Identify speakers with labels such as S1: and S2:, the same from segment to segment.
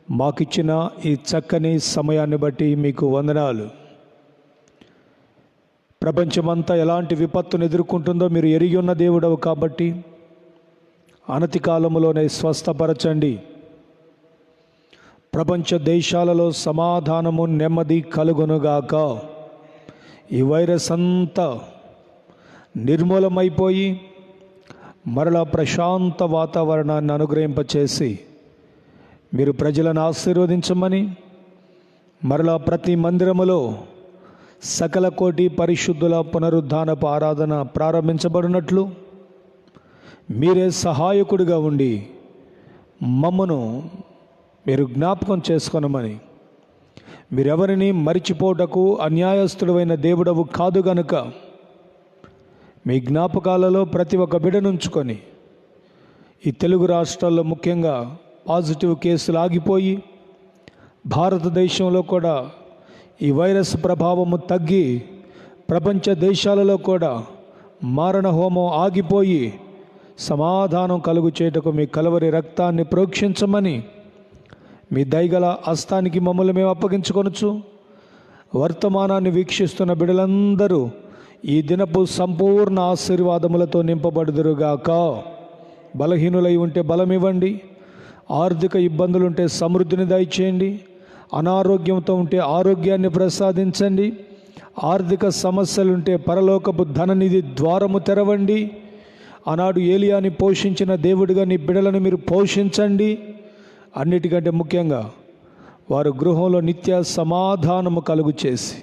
S1: మాకిచ్చిన ఈ చక్కని సమయాన్ని బట్టి మీకు వందనాలు. ప్రపంచమంతా ఎలాంటి విపత్తును ఎదుర్కొంటుందో మీరు ఎరిగి ఉన్న దేవుడవు కాబట్టి అనతి కాలంలోనే స్వస్థపరచండి. ప్రపంచ దేశాలలో సమాధానము నెమ్మది కలుగునుగాక. ఈ వైరస్ అంతా నిర్మూలమైపోయి మరలా ప్రశాంత వాతావరణాన్ని అనుగ్రహింపచేసి మీరు ప్రజలను ఆశీర్వదించమని, మరలా ప్రతి మందిరములో సకల కోటి పరిశుద్ధుల పునరుద్ధానపు ఆరాధన ప్రారంభించబడినట్లు మీరే సహాయకుడిగా ఉండి మమ్మను మీరు జ్ఞాపకం చేసుకొనమని, మీరెవరిని మరిచిపోటకు అన్యాయస్తుడైన దేవుడవు కాదు గనుక మీ జ్ఞాపకాలలో ప్రతి ఒక్క బిడ్డనుంచుకొని ఈ తెలుగు రాష్ట్రాల్లో ముఖ్యంగా పాజిటివ్ కేసులు ఆగిపోయి భారతదేశంలో కూడా ఈ వైరస్ ప్రభావము తగ్గి ప్రపంచ దేశాలలో కూడా మారణ హోమం ఆగిపోయి సమాధానం కలుగు చేయుటకు మీ కలవరి రక్తాన్ని ప్రోక్షించమని మీ దయగల హస్తానికి మమ్మల్ని మేము అప్పగించుకొనొచ్చు. వర్తమానాన్ని వీక్షిస్తున్న బిడ్డలందరూ ఈ దినపు సంపూర్ణ ఆశీర్వాదములతో నింపబడుదురుగాక. బలహీనులై ఉంటే బలమివ్వండి, ఆర్థిక ఇబ్బందులుంటే సమృద్ధిని దయచేయండి, అనారోగ్యంతో ఉంటే ఆరోగ్యాన్ని ప్రసాదించండి, ఆర్థిక సమస్యలుంటే పరలోకపు ధననిధి ద్వారము తెరవండి. ఆనాడు ఏలియాని పోషించిన దేవుడిగా నీ బిడ్డలను మీరు పోషించండి. అన్నిటికంటే ముఖ్యంగా వారు గృహంలో నిత్య సమాధానము కలుగు చేసి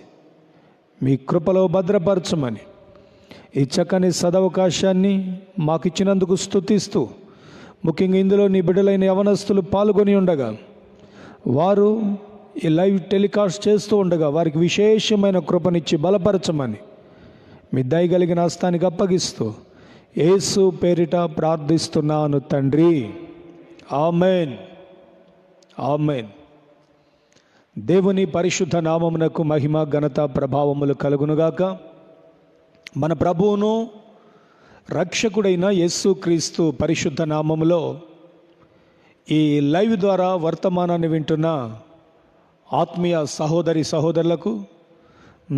S1: మీ కృపలో భద్రపరచమని ఈ చక్కని సదవకాశాన్ని మాకు ఇచ్చినందుకు స్తుతిస్తూ, ముఖ్యంగా ఇందులో నీ బిడ్డలైన యవనస్తులు పాల్గొని ఉండగా వారు ఈ లైవ్ టెలికాస్ట్ చేస్తూ ఉండగా వారికి విశేషమైన కృపనిచ్చి బలపరచమని మీ దయగలిగిన హస్తానికి అప్పగిస్తూ యేసు పేరిట ప్రార్థిస్తున్నాను తండ్రి. Amen, amen. దేవుని పరిశుద్ధ నామమునకు మహిమ ఘనత ప్రభావములు కలుగునుగాక. మన ప్రభువును రక్షకుడైన యేసు క్రీస్తు పరిశుద్ధ నామములో ఈ లైవ్ ద్వారా వర్తమానాన్ని వింటున్న ఆత్మీయ సహోదరి సహోదరులకు,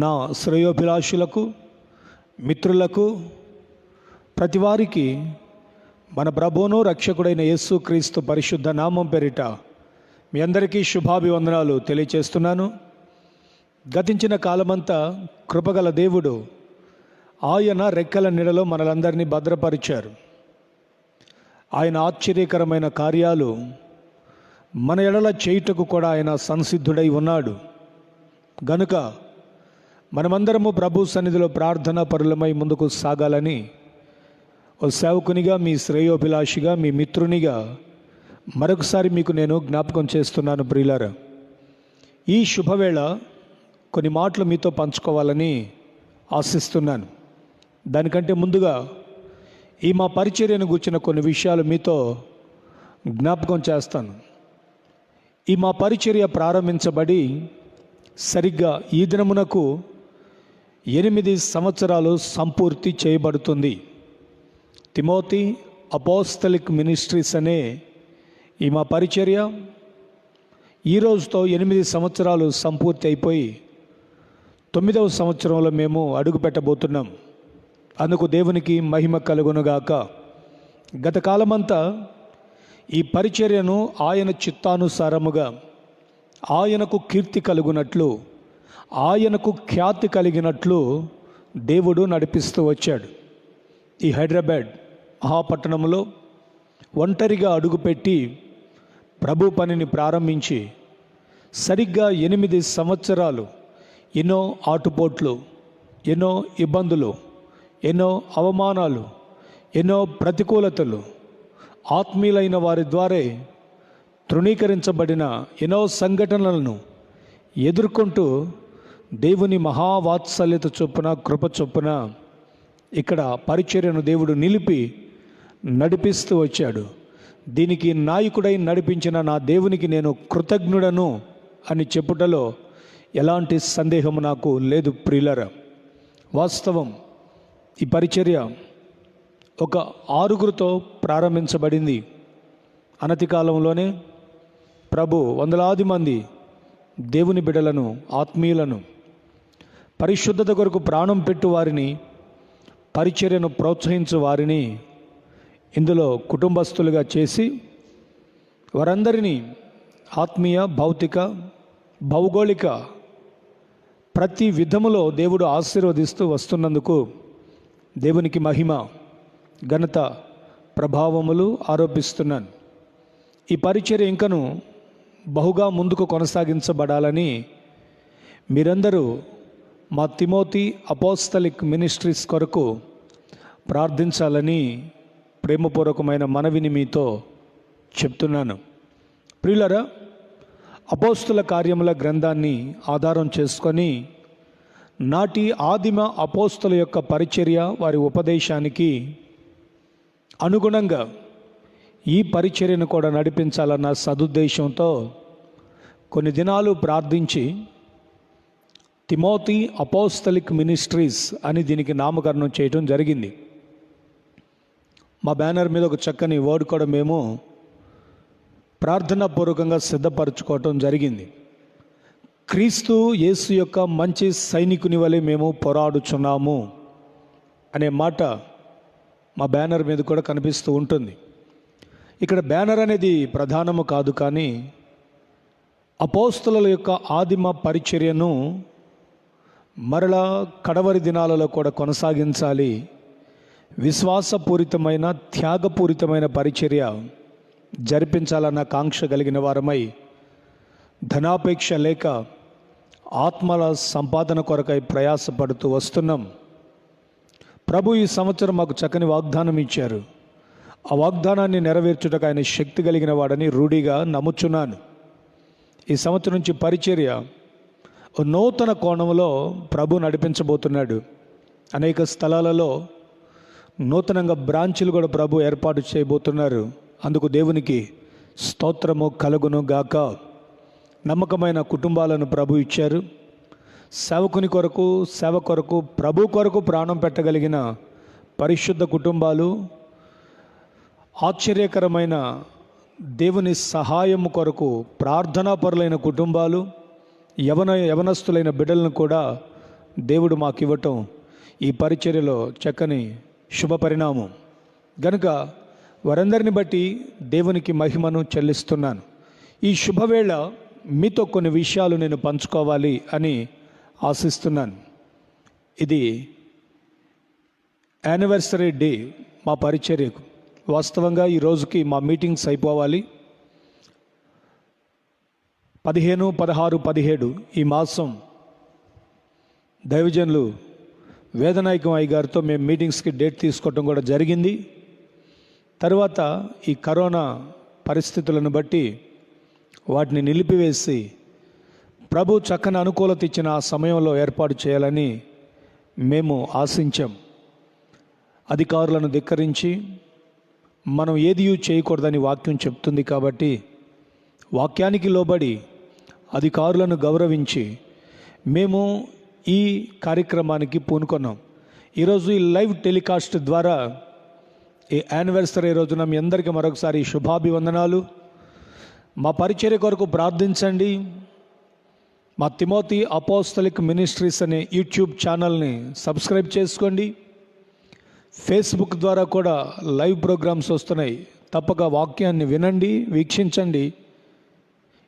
S1: నా శ్రేయోభిలాషులకు, మిత్రులకు, ప్రతివారికి మన ప్రభువును రక్షకుడైన యేసు క్రీస్తు పరిశుద్ధ నామం పేరిట మీ అందరికీ శుభాభివందనాలు తెలియచేస్తున్నాను. గతించిన కాలమంతా కృపగల దేవుడు ఆయన రెక్కల నీడలో మనలందరినీ భద్రపరిచారు. ఆయన ఆశ్చర్యకరమైన కార్యాలు మన ఎడల చేయుటకు కూడా ఆయన సంసిద్ధుడై ఉన్నాడు. గనుక మనమందరము ప్రభు సన్నిధిలో ప్రార్థనా పరులమై ముందుకు సాగాలని ఓ సేవకునిగా, మీ శ్రేయోభిలాషిగా, మీ మిత్రునిగా మరొకసారి మీకు నేను జ్ఞాపకం చేస్తున్నాను. ప్రియులారా, ఈ శుభవేళ కొన్ని మాటలు మీతో పంచుకోవాలని ఆశిస్తున్నాను. దానికంటే ముందుగా ఈ మా పరిచర్యను గూర్చిన కొన్ని విషయాలు మీతో జ్ఞాపకం చేస్తాను. ఈ మా పరిచర్య ప్రారంభించబడి సరిగ్గా ఈ దినమునకు 8 సంవత్సరాలు సంపూర్తి చేయబడుతుంది. తిమోతి అపోస్తలిక్ మినిస్ట్రీస్ అనే ఈ మా పరిచర్య ఈ రోజుతో 8 సంవత్సరాలు సంపూర్తి అయిపోయి 9వ సంవత్సరంలో మేము అడుగు పెట్టబోతున్నాం. అందుకు దేవునికి మహిమ కలుగునుగాక. గత కాలమంతా ఈ పరిచర్యను ఆయన చిత్తానుసారముగా, ఆయనకు కీర్తి కలుగునట్లు, ఆయనకు ఖ్యాతి కలిగినట్లు దేవుడు నడిపిస్తూ వచ్చాడు. ఈ హైదరాబాద్ మహాపట్టణంలో ఒంటరిగా అడుగుపెట్టి ప్రభు పనిని ప్రారంభించి సరిగ్గా 8 సంవత్సరాలు ఎన్నో ఆటుపోట్లు, ఎన్నో ఇబ్బందులు, ఎన్నో అవమానాలు, ఎన్నో ప్రతికూలతలు, ఆత్మీయులైన వారి ద్వారా తృణీకరించబడిన ఎన్నో సంఘటనలను ఎదుర్కొంటూ దేవుని మహావాత్సల్యత చొప్పున, కృప చొప్పున ఇక్కడ పరిచర్యను దేవుడు నిలిపి నడిపిస్తూ వచ్చాడు. దీనికి నాయకుడై నడిపించిన నా దేవునికి నేను కృతజ్ఞుడను అని చెప్పుటలో ఎలాంటి సందేహము నాకు లేదు. ప్రియులారా, వాస్తవం ఈ పరిచర్య ఒక 6గురితో ప్రారంభించబడింది. అనతి కాలంలోనే ప్రభు వందలాది మంది దేవుని బిడ్డలను, ఆత్మీయులను, పరిశుద్ధత కొరకు ప్రాణం పెట్టు వారిని, పరిచర్యను ప్రోత్సహించు వారిని ఇందులో కుటుంబస్తులుగా చేసి వారందరినీ ఆత్మీయ, భౌతిక, భౌగోళిక ప్రతి విధములో దేవుడు ఆశీర్వదిస్తూ వస్తున్నందుకు దేవునికి మహిమ, ఘనత, ప్రభావములు ఆరోపిస్తున్నాను. ఈ పరిచర్య ఇంకను బహుగా ముందుకు కొనసాగించబడాలని మీరందరూ మా తిమోతి అపోస్తలిక్ మినిస్ట్రీస్ కొరకు ప్రార్థించాలని ప్రేమపూర్వకమైన మనవిని మీతో చెప్తున్నాను. ప్రియులారా, అపోస్తుల కార్యముల గ్రంథాన్ని ఆధారం చేసుకొని నాటి ఆదిమ అపోస్తుల యొక్క పరిచర్య, వారి ఉపదేశానికి అనుగుణంగా ఈ పరిచర్యను కూడా నడిపించాలన్న సదుద్దేశంతో కొన్ని దినాలు ప్రార్థించి తిమోతి అపోస్తలిక్ మినిస్ట్రీస్ అని దీనికి నామకరణం చేయడం జరిగింది. మా బ్యానర్ మీద ఒక చక్కని వర్డ్ కూడా మేము ప్రార్థనాపూర్వకంగా సిద్ధపరచుకోవటం జరిగింది. క్రీస్తు యేసు యొక్క మంచి సైనికుని వలె మేము పోరాడుచున్నాము అనే మాట మా బ్యానర్ మీద కూడా కనిపిస్తూ ఉంటుంది. ఇక్కడ బ్యానర్ అనేది ప్రధానము కాదు, కానీ అపోస్తలుల యొక్క ఆదిమ పరిచర్యను మరలా కడవరి దినాలలో కూడా కొనసాగించాలి. విశ్వాసపూరితమైన, త్యాగపూరితమైన పరిచర్య జరిపించాలన్న కాంక్ష కలిగిన వారమై ధనాపేక్ష లేక ఆత్మల సంపాదన కొరకై ప్రయాసపడుతూ వస్తున్నాం. ప్రభు ఈ సంవత్సరం మాకు చక్కని వాగ్దానం ఇచ్చారు. ఆ వాగ్దానాన్ని నెరవేర్చుటకు ఆయన శక్తి కలిగిన వాడని రూఢిగా నమ్ముచున్నాను. ఈ సంవత్సరం నుంచి పరిచర్య నూతన కోణంలో ప్రభు నడిపించబోతున్నాడు. అనేక స్థలాలలో నూతనంగా బ్రాంచులు కూడా ప్రభు ఏర్పాటు చేయబోతున్నారు. అందుకు దేవునికి స్తోత్రము కలుగును గాక. నమ్మకమైన కుటుంబాలను ప్రభు ఇచ్చారు. సేవకుని కొరకు, సేవ కొరకు, ప్రభు కొరకు ప్రాణం పెట్టగలిగిన పరిశుద్ధ కుటుంబాలు, ఆశ్చర్యకరమైన దేవుని సహాయము కొరకు ప్రార్థనాపరులైన కుటుంబాలు, యవనస్తులైన బిడ్డలను కూడా దేవుడు మాకు ఇవ్వటం ఈ పరిచర్యలో చక్కని శుభ పరిణామం. గనుక వారందరిని బట్టి దేవునికి మహిమను చెల్లిస్తున్నాను. ఈ శుభవేళ మీతో కొన్ని విషయాలు నేను పంచుకోవాలి అని ఆశిస్తున్నాను. ఇది యానివర్సరీ డే మా పరిచర్యకు. వాస్తవంగా ఈ రోజుకి మా మీటింగ్స్ అయిపోవాలి. 15, 16, 17 ఈ మాసం దైవజనులు వేదనాయకం అయ్య గారితో మేము మీటింగ్స్కి డేట్ తీసుకోవటం కూడా జరిగింది. తర్వాత ఈ కరోనా పరిస్థితులను బట్టి వాటిని నిలిపివేసి ప్రభు చక్కని అనుకూలత ఇచ్చిన ఆ సమయంలో ఏర్పాటు చేయాలని మేము ఆశించాం. అధికారులను ధిక్కరించి మనం ఏది చేయకూడదని వాక్యం చెప్తుంది. కాబట్టి వాక్యానికి లోబడి అధికారులను గౌరవించి మేము ఈ కార్యక్రమానికి పూనుకున్నాం. ఈరోజు ఈ లైవ్ టెలికాస్ట్ ద్వారా ఈ యానివర్సరీ రోజున మీ అందరికీ మరొకసారి శుభాభివందనాలు. మా పరిచర్య కొరకు ప్రార్థించండి. మా తిమోతి అపోస్తలిక్ మినిస్ట్రీస్ అనే యూట్యూబ్ ఛానల్ని సబ్స్క్రైబ్ చేసుకోండి. ఫేస్బుక్ ద్వారా కూడా లైవ్ ప్రోగ్రామ్స్ వస్తున్నాయి. తప్పక వాక్యాన్ని వినండి, వీక్షించండి.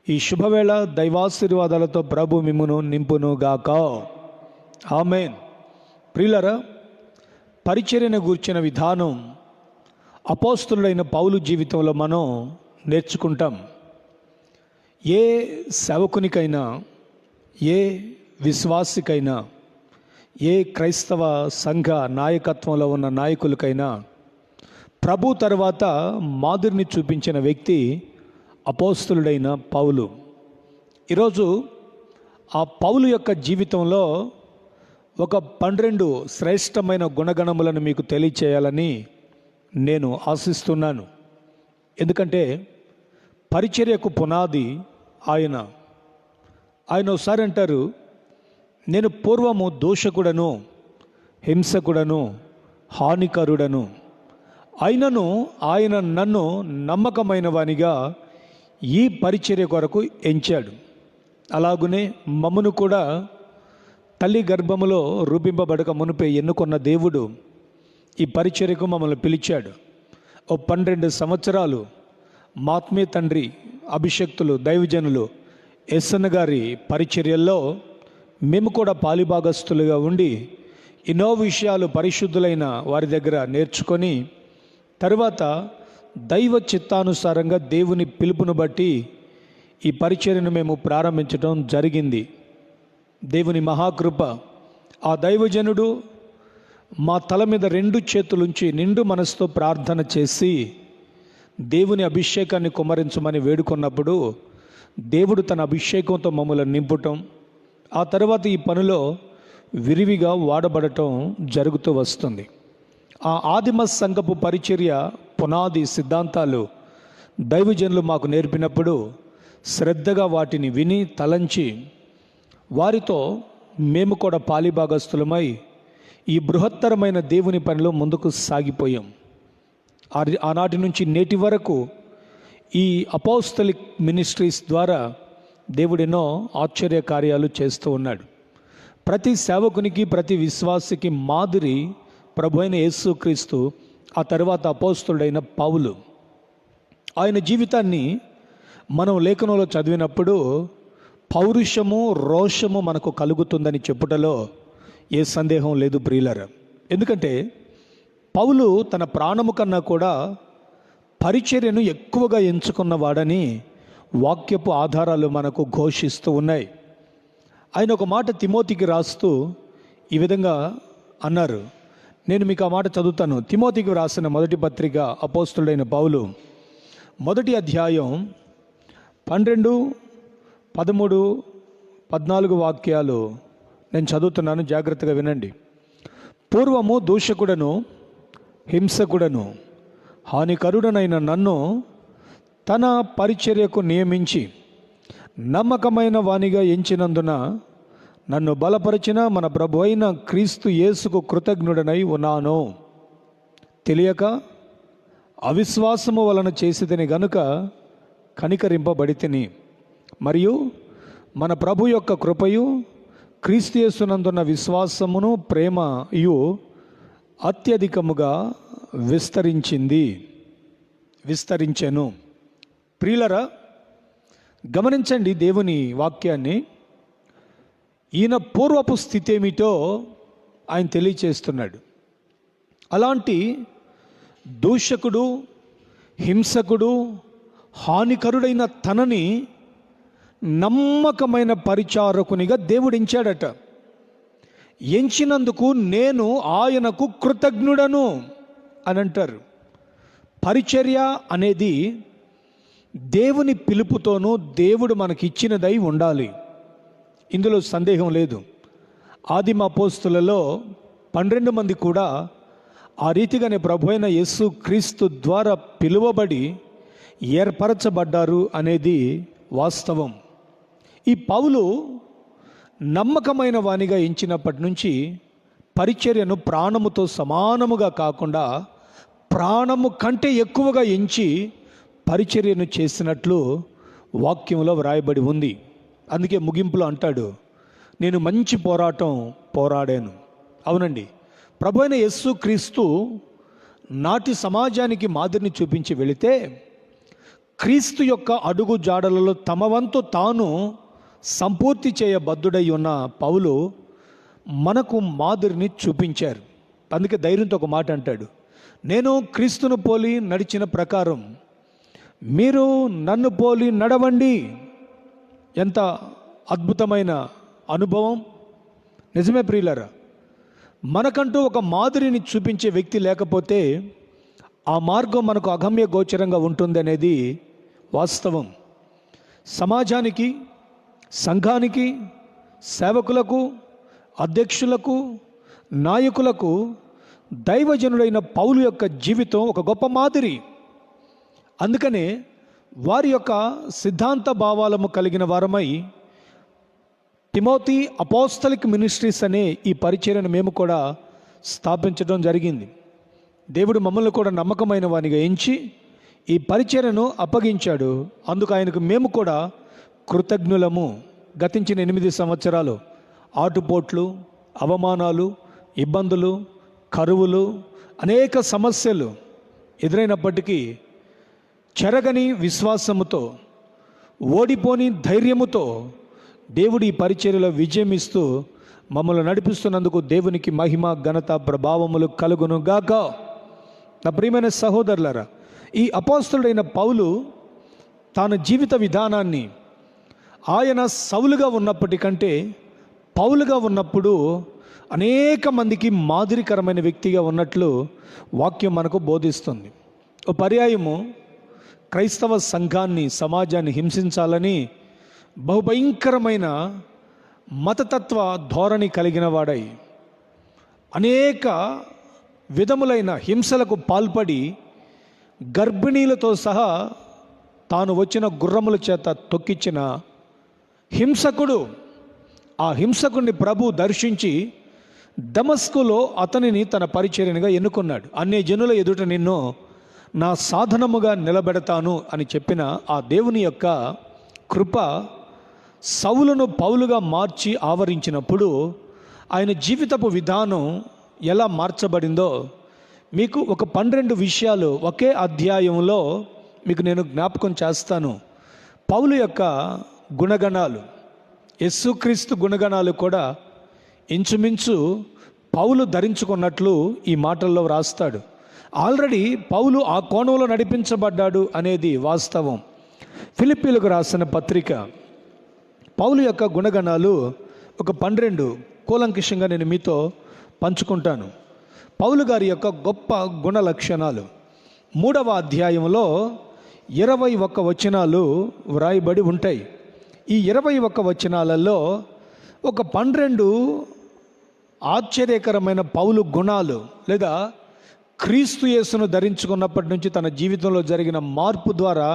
S1: ఈ శుభవేళ దైవాశీర్వాదాలతో ప్రభు మిమ్మును నింపును గాక. ఆమేన్. ప్రియులారా, పరిచర్యను గూర్చిన విధానం అపోస్తలుడైన పౌలు జీవితంలో మనం నేర్చుకుంటాం. ఏ సేవకునికైనా, ఏ విశ్వాసికైనా, ఏ క్రైస్తవ సంఘ నాయకత్వంలో ఉన్న నాయకులకైనా ప్రభు తర్వాత మాదిరిని చూపించిన వ్యక్తి అపోస్తలుడైన పౌలు. ఈరోజు ఆ పౌలు యొక్క జీవితంలో ఒక 12 శ్రేష్టమైన గుణగణములను మీకు తెలియచేయాలని నేను ఆశిస్తున్నాను. ఎందుకంటే పరిచర్యకు పునాది ఆయన. ఒకసారి అంటారు, నేను పూర్వము దోషకుడను, హింసకుడను, హానికరుడను, అయినను ఆయన నన్ను నమ్మకమైన వానిగా ఈ పరిచర్య కొరకు ఎంచాడు. అలాగునే మమ్మను కూడా తల్లి గర్భములో రూపింపబడక మునిపే ఎన్నుకున్న దేవుడు ఈ పరిచర్యకు మమ్మల్ని పిలిచాడు. 12 సంవత్సరాలు మా ఆత్మీయ తండ్రి అభిషక్తులు దైవజనులు ఎస్ఎన్ గారి పరిచర్యల్లో మేము కూడా పాలిభాగస్తులుగా ఉండి ఎన్నో విషయాలు పరిశుద్ధులైన వారి దగ్గర నేర్చుకొని తరువాత దైవ చిత్తానుసారంగా దేవుని పిలుపును బట్టి ఈ పరిచర్యను మేము ప్రారంభించడం జరిగింది. దేవుని మహాకృప, ఆ దైవజనుడు మా తల మీద 2 చేతులుంచి నిండు మనసుతో ప్రార్థన చేసి దేవుని అభిషేకాన్ని కుమ్మరించమని వేడుకున్నప్పుడు దేవుడు తన అభిషేకంతో మమ్మల్ని నింపటం, ఆ తర్వాత ఈ పనిలో విరివిగా వాడబడటం జరుగుతూ వస్తుంది. ఆ ఆదిమ సంఘపు పరిచర్య పునాది సిద్ధాంతాలు దైవజనులు మాకు నేర్పినప్పుడు శ్రద్ధగా వాటిని విని తలంచి వారితో మేము కూడా పాలిభాగస్తులమై ఈ బృహత్తరమైన దేవుని పనిలో ముందుకు సాగిపోయాం. ఆనాటి నుంచి నేటి వరకు ఈ అపోస్తలిక్ మినిస్ట్రీస్ ద్వారా దేవుడు ఎన్నో ఆశ్చర్య కార్యాలు చేస్తూ ఉన్నాడు. ప్రతి సేవకునికి, ప్రతి విశ్వాసికి మాదిరి ప్రభు అయిన యేసుక్రీస్తు, ఆ తర్వాత అపోస్తలుడైన పౌలు. ఆయన జీవితాన్ని మనం లేఖనంలో చదివినప్పుడు పౌరుషము, రోషము మనకు కలుగుతుందని చెప్పుటలో ఏ సందేహం లేదు ప్రియులారా. ఎందుకంటే పౌలు తన ప్రాణము కన్నా కూడా పరిచర్యను ఎక్కువగా ఎంచుకున్నవాడని వాక్యపు ఆధారాలు మనకు ఘోషిస్తూ ఉన్నాయి. ఆయన ఒక మాట తిమోతికి రాస్తూ ఈ విధంగా అన్నారు. నేను మీకు ఆ మాట చదువుతాను. తిమోతికి రాసిన మొదటి పత్రిక అపోస్తలుడైన పౌలు 1వ అధ్యాయం 12, 13, 14 వాక్యాలు నేను చదువుతున్నాను, జాగ్రత్తగా వినండి. పూర్వము దూషకుడను, హింసకుడను, హానికరుడనైన నన్ను తన పరిచర్యకు నియమించి నమ్మకమైన వానిగా ఎంచినందున నన్ను బలపరిచిన మన ప్రభు అయిన క్రీస్తు యేసుకు కృతజ్ఞుడనై ఉన్నాను. తెలియక అవిశ్వాసము వలన చేసితిని గనుక కనికరింపబడితిని. మరియు మన ప్రభు యొక్క కృపయు క్రీస్తు యేసునందున్న విశ్వాసమును ప్రేమయు అత్యధికముగా విస్తరించెను. ప్రియులరా, గమనించండి దేవుని వాక్యాన్ని. ఈయన పూర్వపు స్థితి ఏమిటో ఆయన తెలియచేస్తున్నాడు. అలాంటి దూషకుడు, హింసకుడు, హానికరుడైన తనని నమ్మకమైన పరిచారకునిగా దేవుడు ఎంచాడట. ఎంచినందుకు నేను ఆయనకు కృతజ్ఞుడను అని అంటారు. పరిచర్య అనేది దేవుని పిలుపుతోనూ దేవుడు మనకిచ్చినదై ఉండాలి, ఇందులో సందేహం లేదు. ఆదిమ అపోస్తులలో 12 మంది కూడా ఆ రీతిగానే ప్రభు అయిన యేసు క్రీస్తు ద్వారా పిలువబడి ఏర్పరచబడ్డారు అనేది వాస్తవం. ఈ పౌలు నమ్మకమైన వానిగా ఎంచినప్పటి నుంచి పరిచర్యను ప్రాణముతో సమానముగా కాకుండా ప్రాణము కంటే ఎక్కువగా ఎంచి పరిచర్యను చేసినట్లు వాక్యంలో వ్రాయబడి ఉంది. అందుకే ముగింపులో అంటాడు, నేను మంచి పోరాటం పోరాడాను. అవునండి, ప్రభు అయిన యేసు క్రీస్తు నాటి సమాజానికి మాదిరిని చూపించి వెళితే క్రీస్తు యొక్క అడుగు జాడలలో తమ వంతు తాను సంపూర్తి చేయబద్ధుడై ఉన్న పౌలు మనకు మాదిరిని చూపించారు. అందుకే ధైర్యంతో ఒక మాట అంటాడు, నేను క్రీస్తును పోలి నడిచిన ప్రకారం మీరు నన్ను పోలి నడవండి. ఎంత అద్భుతమైన అనుభవం! నిజమే ప్రియులారా, మనకంటూ ఒక మాదిరిని చూపించే వ్యక్తి లేకపోతే ఆ మార్గం మనకు అగమ్య గోచరంగా ఉంటుంది అనేది వాస్తవం. సమాజానికి, సంఘానికి, సేవకులకు, అధ్యక్షులకు, నాయకులకు దైవజనుడైన పౌలు యొక్క జీవితం ఒక గొప్ప మాదిరి. అందుకనే వారి యొక్క సిద్ధాంత భావాలము కలిగిన వారమై తిమోతి అపోస్తలిక్ మినిస్ట్రీస్ అనే ఈ పరిచర్యను మేము కూడా స్థాపించడం జరిగింది. దేవుడు మమ్మల్ని కూడా నమ్మకమైన వానిగా ఎంచి ఈ పరిచర్యను అప్పగించాడు. అందుకు ఆయనకు మేము కూడా కృతజ్ఞులము. గతించిన 8 సంవత్సరాలు ఆటుపోట్లు, అవమానాలు, ఇబ్బందులు, కరువులు, అనేక సమస్యలు ఎదురైనప్పటికీ చెరగని విశ్వాసముతో, ఓడిపోని ధైర్యముతో దేవుడి ఈ పరిచర్యలో విజయం ఇస్తూ మమ్మల్ని నడిపిస్తున్నందుకు దేవునికి మహిమ, ఘనత, ప్రభావములు కలుగును గాక. నా ప్రియమైన సహోదరులారా, ఈ అపోస్తలుడైన పౌలు తన జీవిత విధానాన్ని ఆయన సౌలుగా ఉన్నప్పటికంటే పౌలుగా ఉన్నప్పుడు అనేక మందికి మాదిరికరమైన వ్యక్తిగా ఉన్నట్లు వాక్యం మనకు బోధిస్తుంది. ఓ పర్యాయము క్రైస్తవ సంఘాన్ని, సమాజాన్ని హింసించాలని బహుభయంకరమైన మతతత్వ ధోరణి కలిగిన వాడై అనేక విధములైన హింసలకు పాల్పడి గర్భిణీలతో సహా తాను వచ్చిన గుర్రముల చేత తొక్కించిన హింసకుడు. ఆ హింసకుడిని ప్రభు దర్శించి దమస్కులో అతనిని తన పరిచర్యగా ఎన్నుకున్నాడు. అన్ని జనుల ఎదుట నిన్ను నా సాధనముగా నిలబెడతాను అని చెప్పిన ఆ దేవుని యొక్క కృప సౌలును పౌలుగా మార్చి ఆవరించినప్పుడు ఆయన జీవితపు విధానం ఎలా మార్చబడిందో మీకు ఒక 12 విషయాలు ఒకే అధ్యాయంలో మీకు నేను జ్ఞాపకం చేస్తాను. పౌలు యొక్క గుణగణాలు, యేసుక్రీస్తు గుణగణాలు కూడా ఇంచుమించు పౌలు ధరించుకున్నట్లు ఈ మాటల్లో వ్రాస్తాడు. ఆల్రెడీ పౌలు ఆ కోణంలో నడిపించబడ్డాడు అనేది వాస్తవం. ఫిలిప్పీలకు రాసిన పత్రిక పౌలు యొక్క గుణగణాలు ఒక 12 కూలంకషంగా నేను మీతో పంచుకుంటాను. పౌలు గారి యొక్క గొప్ప గుణ లక్షణాలు 3వ అధ్యాయంలో 21 వచనాలు వ్రాయబడి ఉంటాయి. ఈ 21 వచనాలలో ఒక 12 ఆశ్చర్యకరమైన పౌలు గుణాలు, లేదా క్రీస్తు యేసును ధరించుకున్నప్పటి నుంచి తన జీవితంలో జరిగిన మార్పు ద్వారా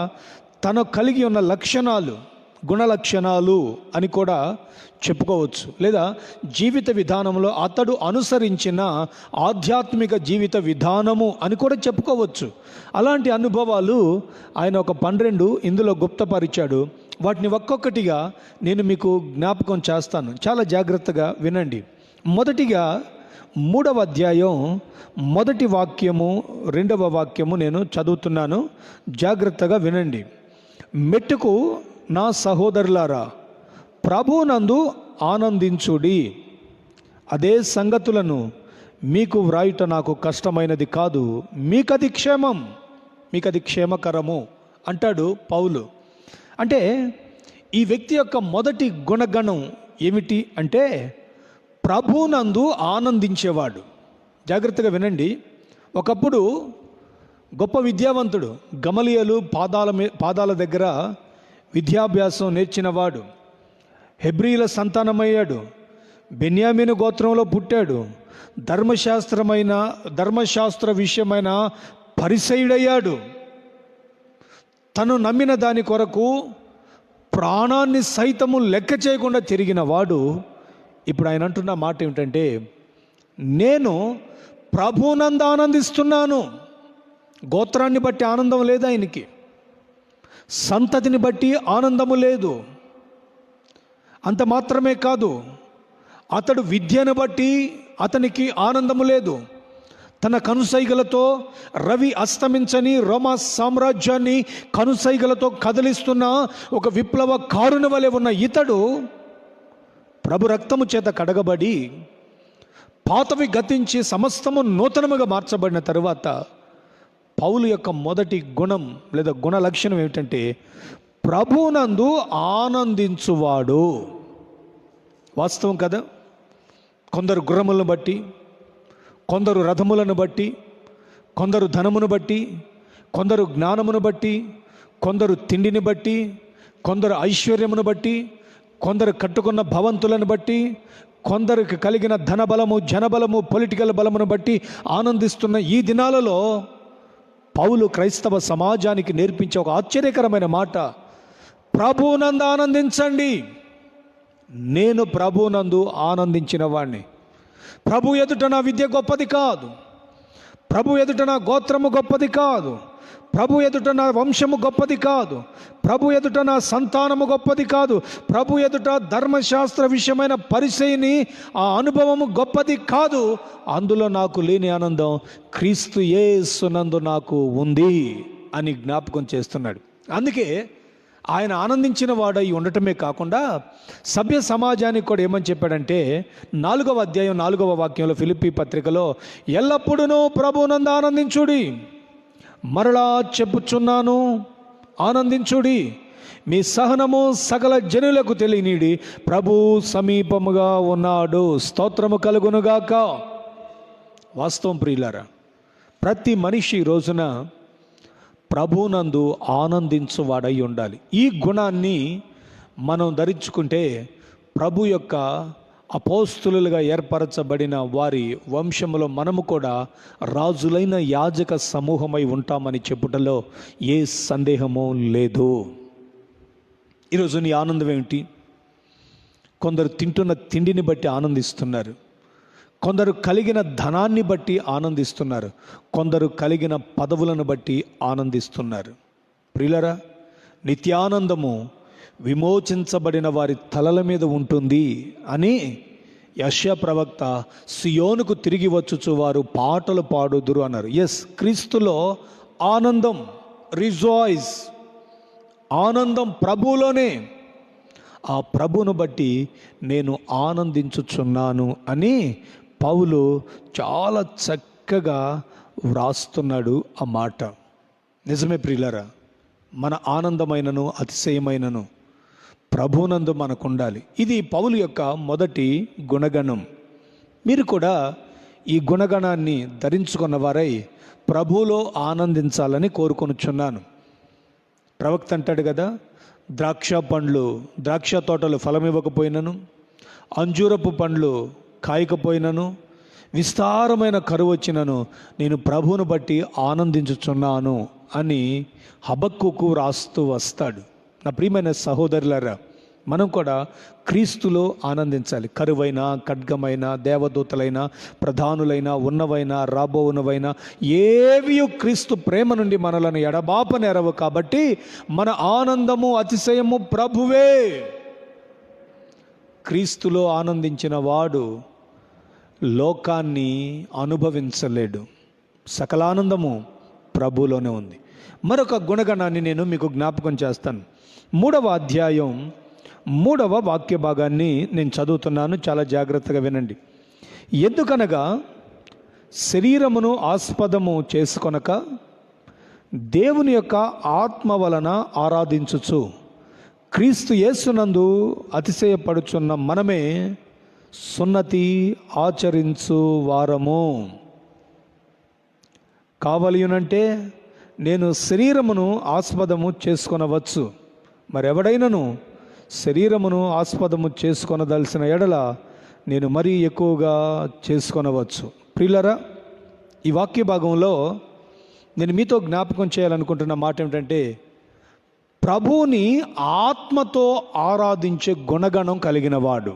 S1: తను కలిగి ఉన్న లక్షణాలు, గుణ లక్షణాలు అని కూడా చెప్పుకోవచ్చు. లేదా జీవిత విధానంలో అతడు అనుసరించిన ఆధ్యాత్మిక జీవిత విధానము అని కూడా చెప్పుకోవచ్చు. అలాంటి అనుభవాలు ఆయన ఒక 12 ఇందులో గుప్తపరిచాడు. వాటిని ఒక్కొక్కటిగా నేను మీకు జ్ఞాపకం చేస్తాను. చాలా జాగ్రత్తగా వినండి. మొదటిగా 3వ అధ్యాయం 1వ వాక్యము 2వ వాక్యము నేను చదువుతున్నాను. జాగ్రత్తగా వినండి. మెట్టుకు నా సహోదరులారా, ప్రభునందు ఆనందించుడి. అదే సంగతులను మీకు వ్రాయుట నాకు కష్టమైనది కాదు, మీకది క్షేమం, మీకది క్షేమకరము అంటాడు పౌలు. అంటే ఈ వ్యక్తి యొక్క మొదటి గుణగణం ఏమిటి అంటే ప్రభునందు ఆనందించేవాడు. జాగ్రత్తగా వినండి. ఒకప్పుడు గొప్ప విద్యావంతుడు, గమలియలు పాదాల దగ్గర విద్యాభ్యాసం నేర్చినవాడు, హెబ్రీల సంతానమయ్యాడు, బెన్యామీను గోత్రంలో పుట్టాడు, ధర్మశాస్త్ర విషయమైన పరిసయుడయ్యాడు. తను నమ్మిన దాని కొరకు ప్రాణాన్ని సైతము లెక్క చేయకుండా తిరిగిన వాడు ఇప్పుడు ఆయన అంటున్న మాట ఏమిటంటే, నేను ప్రభునందు ఆనందిస్తున్నాను. గోత్రాన్ని బట్టి ఆనందం లేదు ఆయనకి, సంతతిని బట్టి ఆనందము లేదు. అంత మాత్రమే కాదు, అతడు విద్యను బట్టి అతనికి ఆనందము లేదు. తన కనుసైగలతో రవి అస్తమించని రోమా సామ్రాజ్యాన్ని కనుసైగలతో కదిలిస్తున్న ఒక విప్లవకారుని వలె ఉన్న ఇతడు ప్రభు రక్తము చేత కడగబడి పాతవి గతించి సమస్తము నూతనముగా మార్చబడిన తరువాత పౌలు యొక్క మొదటి గుణం లేదా గుణ లక్షణం ఏమిటంటే ప్రభునందు ఆనందించువాడు. వాస్తవం కదా. కొందరు గుర్రములను బట్టి, కొందరు రథములను బట్టి, కొందరు ధనమును బట్టి, కొందరు జ్ఞానమును బట్టి, కొందరు తిండిని బట్టి, కొందరు ఐశ్వర్యమును బట్టి, కొందరు కట్టుకున్న భవంతులను బట్టి, కొందరికి కలిగిన ధనబలము, జనబలము, పొలిటికల్ బలమును బట్టి ఆనందిస్తున్న ఈ దినాలలో పౌలు క్రైస్తవ సమాజానికి నేర్పించే ఒక ఆశ్చర్యకరమైన మాట, ప్రభునందు ఆనందించండి. నేను ప్రభునందు ఆనందించిన వాడిని. ప్రభు ఎదుట నా విద్య గొప్పది కాదు, ప్రభు ఎదుట నా గోత్రము గొప్పది కాదు, ప్రభు ఎదుట నా వంశము గొప్పది కాదు, ప్రభు ఎదుట నా సంతానము గొప్పది కాదు, ప్రభు ఎదుట ధర్మశాస్త్ర విషయమైన పరిచయని ఆ అనుభవము గొప్పది కాదు. అందులో నాకు లేని ఆనందం క్రీస్తు యేసునందు నాకు ఉంది అని జ్ఞాపకం చేస్తున్నాడు. అందుకే ఆయన ఆనందించిన వాడై ఉండటమే కాకుండా సభ్య సమాజానికి కూడా ఏమని చెప్పాడంటే 4వ అధ్యాయం 4వ వాక్యంలో ఫిలిప్పీ పత్రికలో, ఎల్లప్పుడూ ప్రభువునందు ఆనందించుడి, మరలా చెప్పుచున్నాను ఆనందించుడి, మీ సహనము సకల జనులకు తెలియనీడి, ప్రభు సమీపముగా ఉన్నాడు, స్తోత్రము కలుగునుగాక. వాస్తవం ప్రియులారా, ప్రతి మనిషి ఈ రోజున ప్రభునందు ఆనందించువాడై ఉండాలి. ఈ గుణాన్ని మనం ధరించుకుంటే ప్రభు యొక్క అపోస్తులుగా ఏర్పరచబడిన వారి వంశములో మనము కూడా రాజులైన యాజక సమూహమై ఉంటామని చెప్పుటలో ఏ సందేహము లేదు. ఈరోజు నీ ఆనందం ఏమిటి? కొందరు తింటున్న తిండిని బట్టి ఆనందిస్తున్నారు, కొందరు కలిగిన ధనాన్ని బట్టి ఆనందిస్తున్నారు, కొందరు కలిగిన పదవులను బట్టి ఆనందిస్తున్నారు. ప్రియులరా, నిత్యానందము విమోచించబడిన వారి తలల మీద ఉంటుంది అని యెషయా ప్రవక్త సియోనుకు తిరిగి వచ్చుచు వారు పాటలు పాడుదురు అన్నారు. ఎస్, క్రీస్తులో ఆనందం, రిజాయిస్, ఆనందం ప్రభువులోనే. ఆ ప్రభువును బట్టి నేను ఆనందించుచున్నాను అని పౌలు చాలా చక్కగా వ్రాస్తున్నాడు ఆ మాట. నిజమే ప్రియులారా, మన ఆనందమైనను అతిశయమైనను ప్రభువునందు మనకు ఉండాలి. ఇది పౌలు యొక్క మొదటి గుణగణం. మీరు కూడా ఈ గుణగణాన్ని ధరించుకున్న వారై ప్రభువులో ఆనందించాలని కోరుకొనుచున్నాను. ప్రవక్త అంటాడు కదా, ద్రాక్ష తోటలు ఫలమివ్వకపోయినను, అంజూరపు పండ్లు కాయకపోయినను, విస్తారమైన కరువు వచ్చినను నేను ప్రభువును బట్టి ఆనందించుచున్నాను అని హబక్కుకు రాస్తూ వస్తాడు. నా ప్రియమైన సహోదరులారా, మనం కూడా క్రీస్తులో ఆనందించాలి. కరువైన, ఖడ్గమైన, దేవదూతలైన, ప్రధానులైన, ఉన్నవైన, రాబోవునవైన ఏవి క్రీస్తు ప్రేమ నుండి మనలను ఎడబాపనేరవు. కాబట్టి మన ఆనందము, అతిశయము ప్రభువే. క్రీస్తులో ఆనందించిన వాడు లోకాన్ని అనుభవించలేడు. సకలానందము ప్రభులోనే ఉంది. మరొక గుణగణాన్ని నేను మీకు జ్ఞాపకం చేస్తాను. 3వ అధ్యాయం 3వ వాక్య భాగాన్ని నేను చదువుతున్నాను, చాలా జాగ్రత్తగా వినండి. ఎందుకనగా శరీరమును ఆస్పదము చేసుకొనక దేవుని యొక్క ఆత్మ వలన ఆరాధించుచు క్రీస్తు యేసునందు అతిశయపడుచున్న మనమే సున్నతి ఆచరించు వారము. కావలియునంటే నేను శరీరమును ఆస్పదము చేసుకొనవచ్చు, మరెవడైనను శరీరమును ఆస్పదము చేసుకొనదలసిన ఎడల నేను మరీ ఎక్కువగా చేసుకొనవచ్చు. ప్రియులరా, ఈ వాక్య భాగంలో నేను మీతో జ్ఞాపకం చేయాలనుకుంటున్న మాట ఏమిటంటే, ప్రభువుని ఆత్మతో ఆరాధించే గుణగణం కలిగిన వాడు.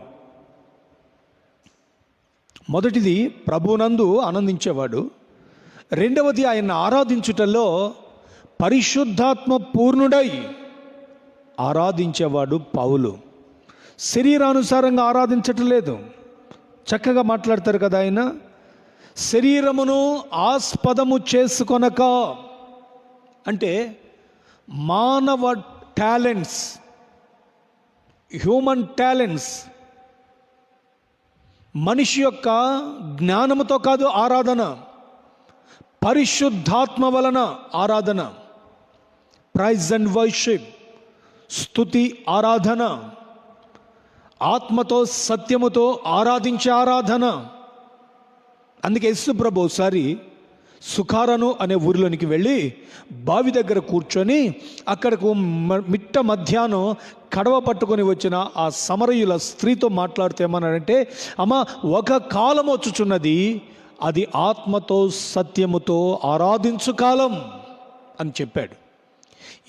S1: మొదటిది ప్రభువునందు ఆనందించేవాడు, రెండవది ఆయన ఆరాధించుటలో పరిశుద్ధాత్మ పూర్ణుడై ఆరాధించేవాడు పౌలు. శరీరానుసారంగా ఆరాధించటం లేదు. చక్కగా మాట్లాడతారు కదా ఆయన, శరీరమును ఆస్పదము చేసుకొనక అంటే మానవ టాలెంట్స్, హ్యూమన్ టాలెంట్స్, మనిషి యొక్క జ్ఞానముతో కాదు ఆరాధన, పరిశుద్ధాత్మ వలన ఆరాధన. ప్రైజ్ అండ్ వర్షిప్, స్తుతి ఆరాధన, ఆత్మతో సత్యముతో ఆరాధించే ఆరాధన. అందుకే యేసు ప్రభు ఒకసారి సుఖారను అనే ఊరిలోనికి వెళ్ళి బావి దగ్గర కూర్చొని అక్కడకు మిట్ట మధ్యాహ్నం కడవ పట్టుకొని వచ్చిన ఆ సమరయుల స్త్రీతో మాట్లాడుతూ ఏమన్నాడంటే, అమ్మ, ఒక కాలం వచ్చుచున్నది, అది ఆత్మతో సత్యముతో ఆరాధించు కాలం అని చెప్పాడు.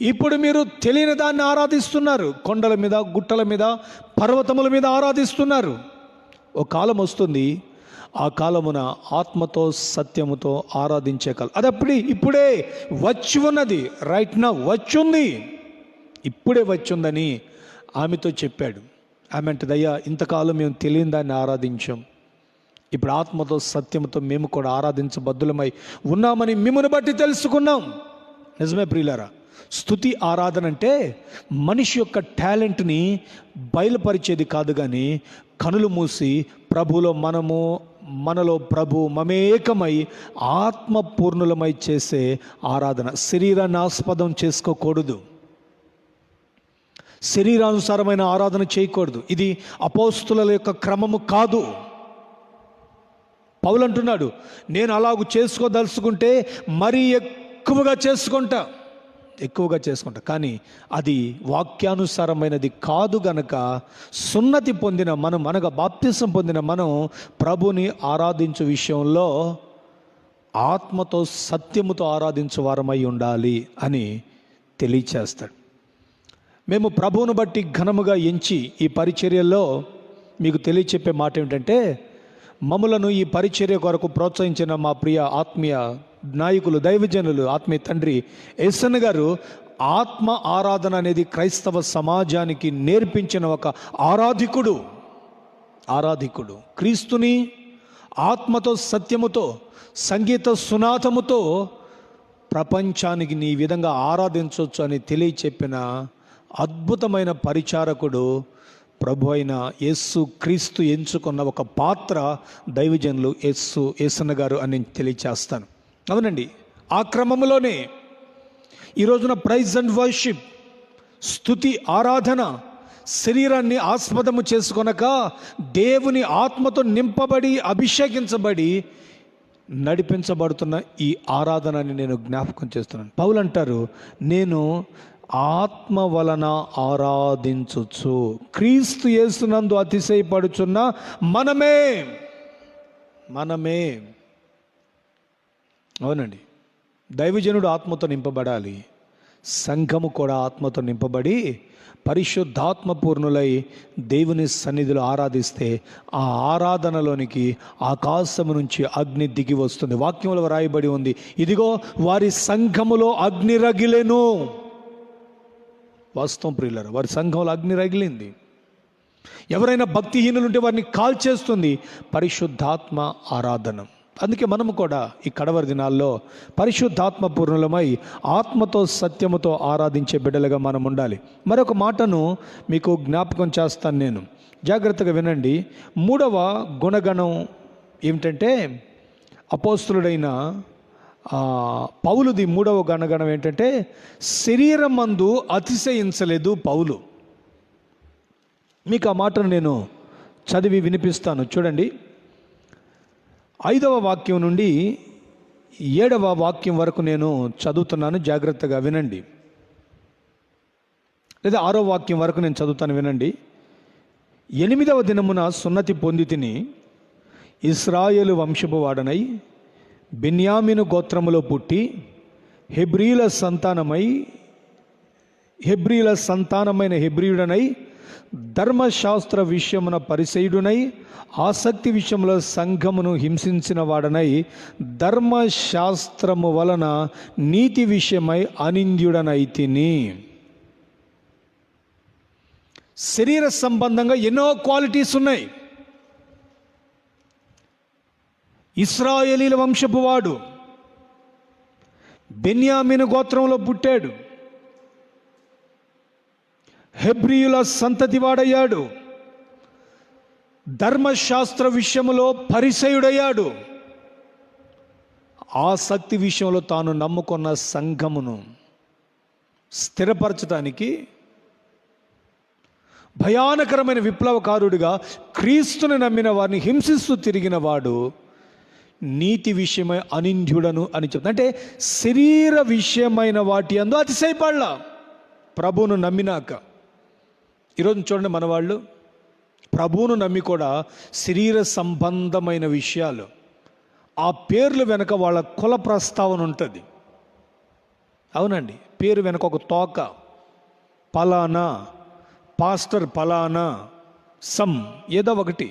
S1: ఇప్పుడు మీరు తెలియని దాన్ని ఆరాధిస్తున్నారు, కొండల మీద, గుట్టల మీద, పర్వతముల మీద ఆరాధిస్తున్నారు. ఒక కాలం వస్తుంది, ఆ కాలమున ఆత్మతో సత్యముతో ఆరాధించే కాలం. అది ఇప్పుడే వచ్చి ఉన్నది. రైట్ నా వచ్చుంది, ఇప్పుడే వచ్చిందని ఆమెతో చెప్పాడు. ఆమె అంటే, అయ్యా, ఇంతకాలం మేము తెలియని దాన్ని ఆరాధించాం, ఇప్పుడు ఆత్మతో సత్యంతో మేము కూడా ఆరాధించబద్దులమై ఉన్నామని మిమ్మల్ని బట్టి తెలుసుకున్నాం. నిజమే ప్రియులారా, స్తుతి ఆరాధన అంటే మనిషి యొక్క టాలెంట్ని బయలుపరిచేది కాదు, కానీ కనులు మూసి ప్రభులో మనలో ప్రభు మమేకమై ఆత్మపూర్ణులమై చేసే ఆరాధన. శరీరాన్ని ఆస్పదం చేసుకోకూడదు, శరీరానుసారమైన ఆరాధన చేయకూడదు. ఇది అపోస్తుల యొక్క క్రమము కాదు. పౌలు అంటున్నాడు, నేను అలాగూ చేసుకోదలుచుకుంటే మరీ ఎక్కువగా చేసుకుంటా, కానీ అది వాక్యానుసారమైనది కాదు. గనక సున్నతి పొందిన మనం, అనగా బాప్తిసం పొందిన మనం ప్రభుని ఆరాధించే విషయంలో ఆత్మతో సత్యముతో ఆరాధించే వారమై ఉండాలి అని తెలియచేస్తాడు. మేము ప్రభువును బట్టి ఘనముగా ఎంచి ఈ పరిచర్యల్లో మీకు తెలియచెప్పే మాట ఏమిటంటే, మమ్ములను ఈ పరిచర్య కొరకు ప్రోత్సహించిన మా ప్రియ ఆత్మీయ నాయకులు, దైవజనులు, ఆత్మీయ తండ్రి ఎస్ఎన్ గారు ఆత్మ ఆరాధన అనేది క్రైస్తవ సమాజానికి నేర్పించిన ఒక ఆరాధికుడు. క్రీస్తుని ఆత్మతో సత్యముతో సంగీత సునాదముతో ప్రపంచానికి నీ విధంగా ఆరాధించవచ్చు అని తెలియచెప్పిన అద్భుతమైన పరిచారకుడు ప్రభు అయిన యేసు క్రీస్తు ఎంచుకున్న ఒక పాత్ర దైవజనులు యేసన్న గారు అని తెలియచేస్తాను. అవునండి, ఆ క్రమంలోనే ఈ రోజున ప్రైజ్ అండ్ వర్షిప్, స్తుతి ఆరాధన, శరీరాన్ని ఆస్పదము చేసుకొనక దేవుని ఆత్మతో నింపబడి అభిషేకించబడి నడిపించబడుతున్న ఈ ఆరాధనని నేను జ్ఞాపకం చేస్తున్నాను. పౌలు అంటారు, నేను ఆత్మ వలన ఆరాధించుచు క్రీస్తు యేసునందు అతిశయపడుచున్న మనమే. అవునండి, దైవజనుడు ఆత్మతో నింపబడాలి, సంఘము కూడా ఆత్మతో నింపబడి పరిశుద్ధాత్మ పూర్ణులై దేవుని సన్నిధిలో ఆరాధిస్తే ఆ ఆరాధనలోనికి ఆకాశము నుంచి అగ్ని దిగి వస్తుంది. వాక్యంలో రాయబడి ఉంది, ఇదిగో వారి సంఘములో అగ్ని రగిలెను. వాస్తవం ప్రియులారా, వారి సంఘంలో అగ్ని రగిలింది. ఎవరైనా భక్తిహీనులుంటే వారిని కాల్చేస్తుంది పరిశుద్ధాత్మ ఆరాధన. అందుకే మనము కూడా ఈ కడవరి దినాల్లో పరిశుద్ధాత్మ పూర్ణులమై ఆత్మతో సత్యముతో ఆరాధించే బిడ్డలుగా మనం ఉండాలి. మరొక మాటను మీకు జ్ఞాపకం చేస్తాను, నేను జాగ్రత్తగా వినండి. 3వ గుణగణం ఏమిటంటే, అపోస్తులుడైన పౌలుది 3వ గుణగణం ఏంటంటే, శరీరం మందు అతిశయించలేదు పౌలు. మీకు ఆ మాటను నేను చదివి వినిపిస్తాను, చూడండి. 5వ వాక్యం నుండి 7వ వాక్యం వరకు నేను చదువుతున్నాను, జాగ్రత్తగా వినండి. లేదా 6వ వాక్యం వరకు నేను చదువుతాను, వినండి. 8వ దినమున సున్నతి పొందితిని, ఇశ్రాయేలు వంశపు వాడనై బెన్యామీను గోత్రములో పుట్టి హెబ్రీల సంతానమైన హెబ్రీయుడనై ధర్మశాస్త్ర విషయమున పరిసయుడునై ఆసక్తి విషయంలో సంఘమును హింసించిన వాడనై ధర్మశాస్త్రము వలన నీతి విషయమై అనింద్యుడనైతిని. శరీర సంబంధంగా ఎన్నో క్వాలిటీస్ ఉన్నాయి. ఇశ్రాయేలీల వంశపు వాడు, బెన్యామీను గోత్రంలో పుట్టాడు, హెబ్రీయుల సంతతి వాడయ్యాడు, ధర్మశాస్త్ర విషయములో పరిసయుడయ్యాడు, ఆసక్తి విషయంలో తాను నమ్ముకున్న సంఘమును స్థిరపరచడానికి భయానకరమైన విప్లవకారుడిగా క్రీస్తుని నమ్మిన వారిని హింసిస్తూ తిరిగిన వాడు నీతి విషయమై అనింద్యుడను అని చెప్తా. అంటే శరీర విషయమైన వాటి అందు అతిశయపడలా ప్రభువును నమ్మినాక. ఈరోజు చూడండి, మన వాళ్ళు ప్రభువును నమ్మి కూడా శరీర సంబంధమైన విషయాలు, ఆ పేర్లు వెనక వాళ్ళ కుల ప్రస్తావన ఉంటుంది. అవునండి, పేరు వెనక ఒక తోక, పలానా పాస్టర్, పలానా సమ్ ఏదో ఒకటి.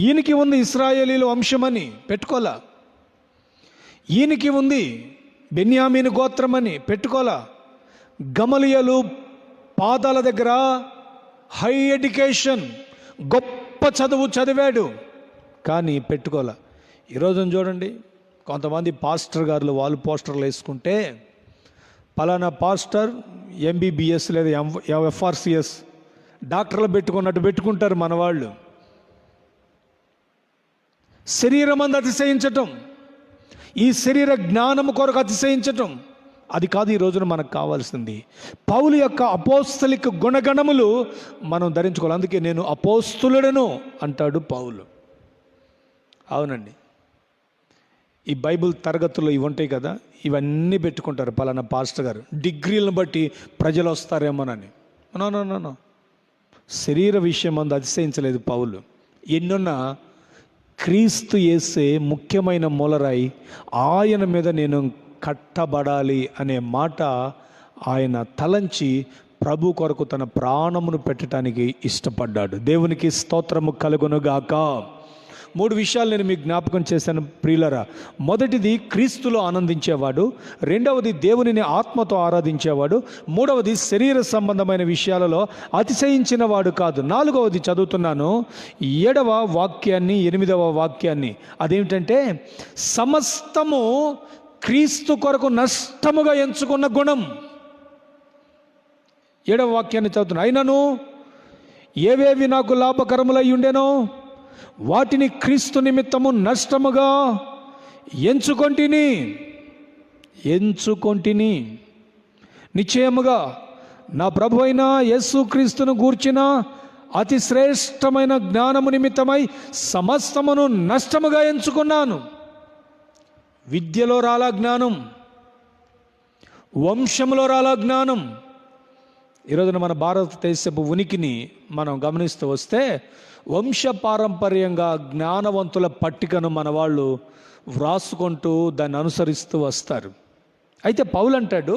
S1: ఈయనకి ఉంది ఇశ్రాయేలీల వంశమని పెట్టుకోలా, ఈయనకి ఉంది బెన్యామీను గోత్రమని పెట్టుకోలా, గమలియలు పాదాల దగ్గర హై ఎడ్యుకేషన్ గొప్ప చదువు చదివాడు కానీ పెట్టుకోలే. ఈరోజు చూడండి, కొంతమంది పాస్టర్ గారులు వాళ్ళు పోస్టర్లు వేసుకుంటే పలానా పాస్టర్ ఎంబీబీఎస్ లేదా ఎఫ్ఆర్సిఎస్ డాక్టర్లు పెట్టుకున్నట్టు పెట్టుకుంటారు మన వాళ్ళు. శరీరం అందు అతిశయించటం, ఈ శరీర జ్ఞానము కొరకు అతిశయించటం, అది కాదు ఈ రోజున మనకు కావాల్సింది. పౌలు యొక్క అపోస్తలిక గుణగణములు మనం ధరించుకోవాలి. అందుకే నేను అపోస్తులుడను అంటాడు పౌలు. అవునండి, ఈ బైబిల్ తరగతులు ఇవి ఉంటాయి కదా, ఇవన్నీ పెట్టుకుంటారు పలానా పాస్టర్ గారు, డిగ్రీలను బట్టి ప్రజలు వస్తారేమోనని. నో, శరీర విషయం అందు అతిశయించలేదు పౌలు. ఎన్నున్నా క్రీస్తు యేసే ముఖ్యమైన మూలరాయి, ఆయన మీద నేను కట్టబడాలి అనే మాట ఆయన తలంచి ప్రభు కొరకు తన ప్రాణమును పెట్టడానికి ఇష్టపడ్డాడు. దేవునికి స్తోత్రము కలుగునుగాక. 3 విషయాలు నేను మీకు జ్ఞాపకం చేశాను ప్రియులరా. మొదటిది క్రీస్తులో ఆనందించేవాడు, రెండవది దేవునిని ఆత్మతో ఆరాధించేవాడు, మూడవది శరీర సంబంధమైన విషయాలలో అతిశయించిన వాడు కాదు. 4వది చదువుతున్నాను, 7వ వాక్యాన్ని 8వ వాక్యాన్ని. అదేమిటంటే సమస్తము క్రీస్తు కొరకు నష్టముగా ఎంచుకున్న గుణం. 7వ వాక్యాన్ని చదువుతున్నా. అయినను ఏవేవి నాకు లాభకరములై ఉండెనో వాటిని క్రీస్తు నిమిత్తము నష్టముగా ఎంచుకొంటిని. నిశ్చయముగా నా ప్రభు అయిన యేసు క్రీస్తును గూర్చిన అతి శ్రేష్టమైన జ్ఞానము నిమిత్తమై సమస్తమును నష్టముగా ఎంచుకున్నాను. విద్యలో రాలా జ్ఞానం, వంశంలో రాలా జ్ఞానం. ఈరోజున మన భారతదేశపు ఉనికిని మనం గమనిస్తూ వస్తే వంశపారంపర్యంగా జ్ఞానవంతుల పట్టికను మన వాళ్ళు వ్రాసుకుంటూ దాన్ని అనుసరిస్తూ వస్తారు. అయితే పౌలు అంటాడు,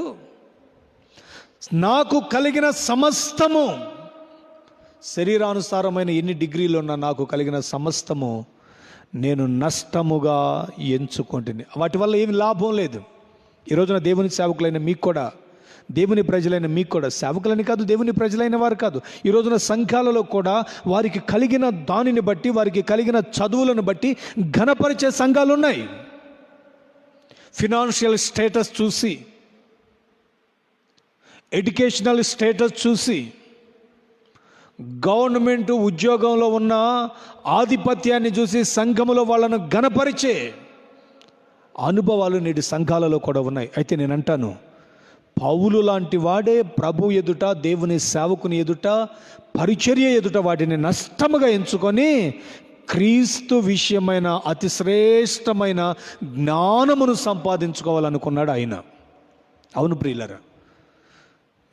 S1: నాకు కలిగిన సమస్తము, శరీరానుసారమైన ఎన్ని డిగ్రీలు ఉన్నా నాకు కలిగిన సమస్తము నేను నష్టముగా ఎంచుకుంటుంది. వాటి వల్ల ఏమి లాభం లేదు. ఈరోజున దేవుని సేవకులైన మీకు కూడా, దేవుని ప్రజలైన మీకు కూడా, సేవకులని కాదు దేవుని ప్రజలైన వారు కాదు, ఈ రోజున సంఘాలలో కూడా వారికి కలిగిన దానిని బట్టి, వారికి కలిగిన చదువులను బట్టి ఘనపరిచే సంఘాలు ఉన్నాయి. ఫినాన్షియల్ స్టేటస్ చూసి, ఎడ్యుకేషనల్ స్టేటస్ చూసి, గవర్నమెంట్ ఉద్యోగంలో ఉన్న ఆధిపత్యాన్ని చూసి సంఘములో వాళ్ళను ఘనపరిచే అనుభవాలు నేటి సంఘాలలో కూడా ఉన్నాయి. అయితే నేను అంటాను, పౌలు లాంటి వాడే ప్రభు ఎదుట, దేవుని సేవకుని ఎదుట, పరిచర్య ఎదుట వాటిని నష్టముగా ఎంచుకొని క్రీస్తు విషయమైన అతి శ్రేష్టమైన జ్ఞానమును సంపాదించుకోవాలనుకున్నాడు ఆయన. అవును ప్రియులరా,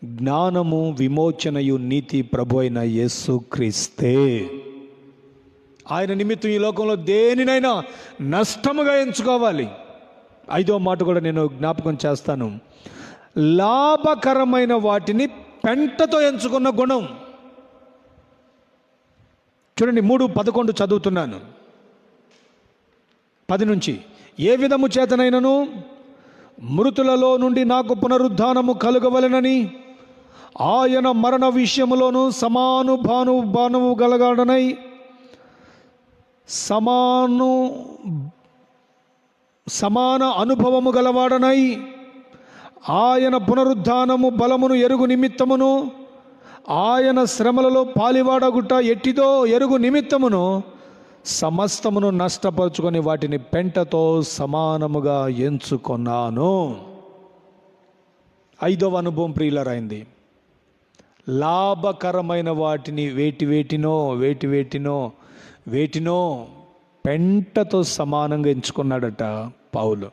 S1: జ్ఞానము విమోచనయు నీతి ప్రభు అయిన యేసు క్రీస్తే. ఆయన నిమిత్తం ఈ లోకంలో దేనినైనా నష్టముగా ఎంచుకోవాలి. 5వ మాట కూడా నేను జ్ఞాపకం చేస్తాను, లాభకరమైన వాటిని పెంటతో ఎంచుకున్న గుణం. చూడండి, 3:11 చదువుతున్నాను, 10 నుంచి. ఏ విధము చేతనైనను మృతులలో నుండి నాకు పునరుద్ధానము కలుగవలెనని ఆయన మరణ విషయములోను సమానుభానుభానువు గలగాడనై సమాన అనుభవము గలవాడనై ఆయన పునరుద్ధానము బలమును ఎరుగు నిమిత్తమును ఆయన శ్రమలలో పాలివాడగుట ఎట్టిదో ఎరుగు నిమిత్తమును సమస్తమును నష్టపరుచుకొని వాటిని పెంటతో సమానముగా ఎంచుకొన్నాను. 5వ అనుభవం ప్రియులరైంది, లాభకరమైన వాటిని వేటినో పెంటతో సమానంగా ఎంచుకున్నాడట పౌలు.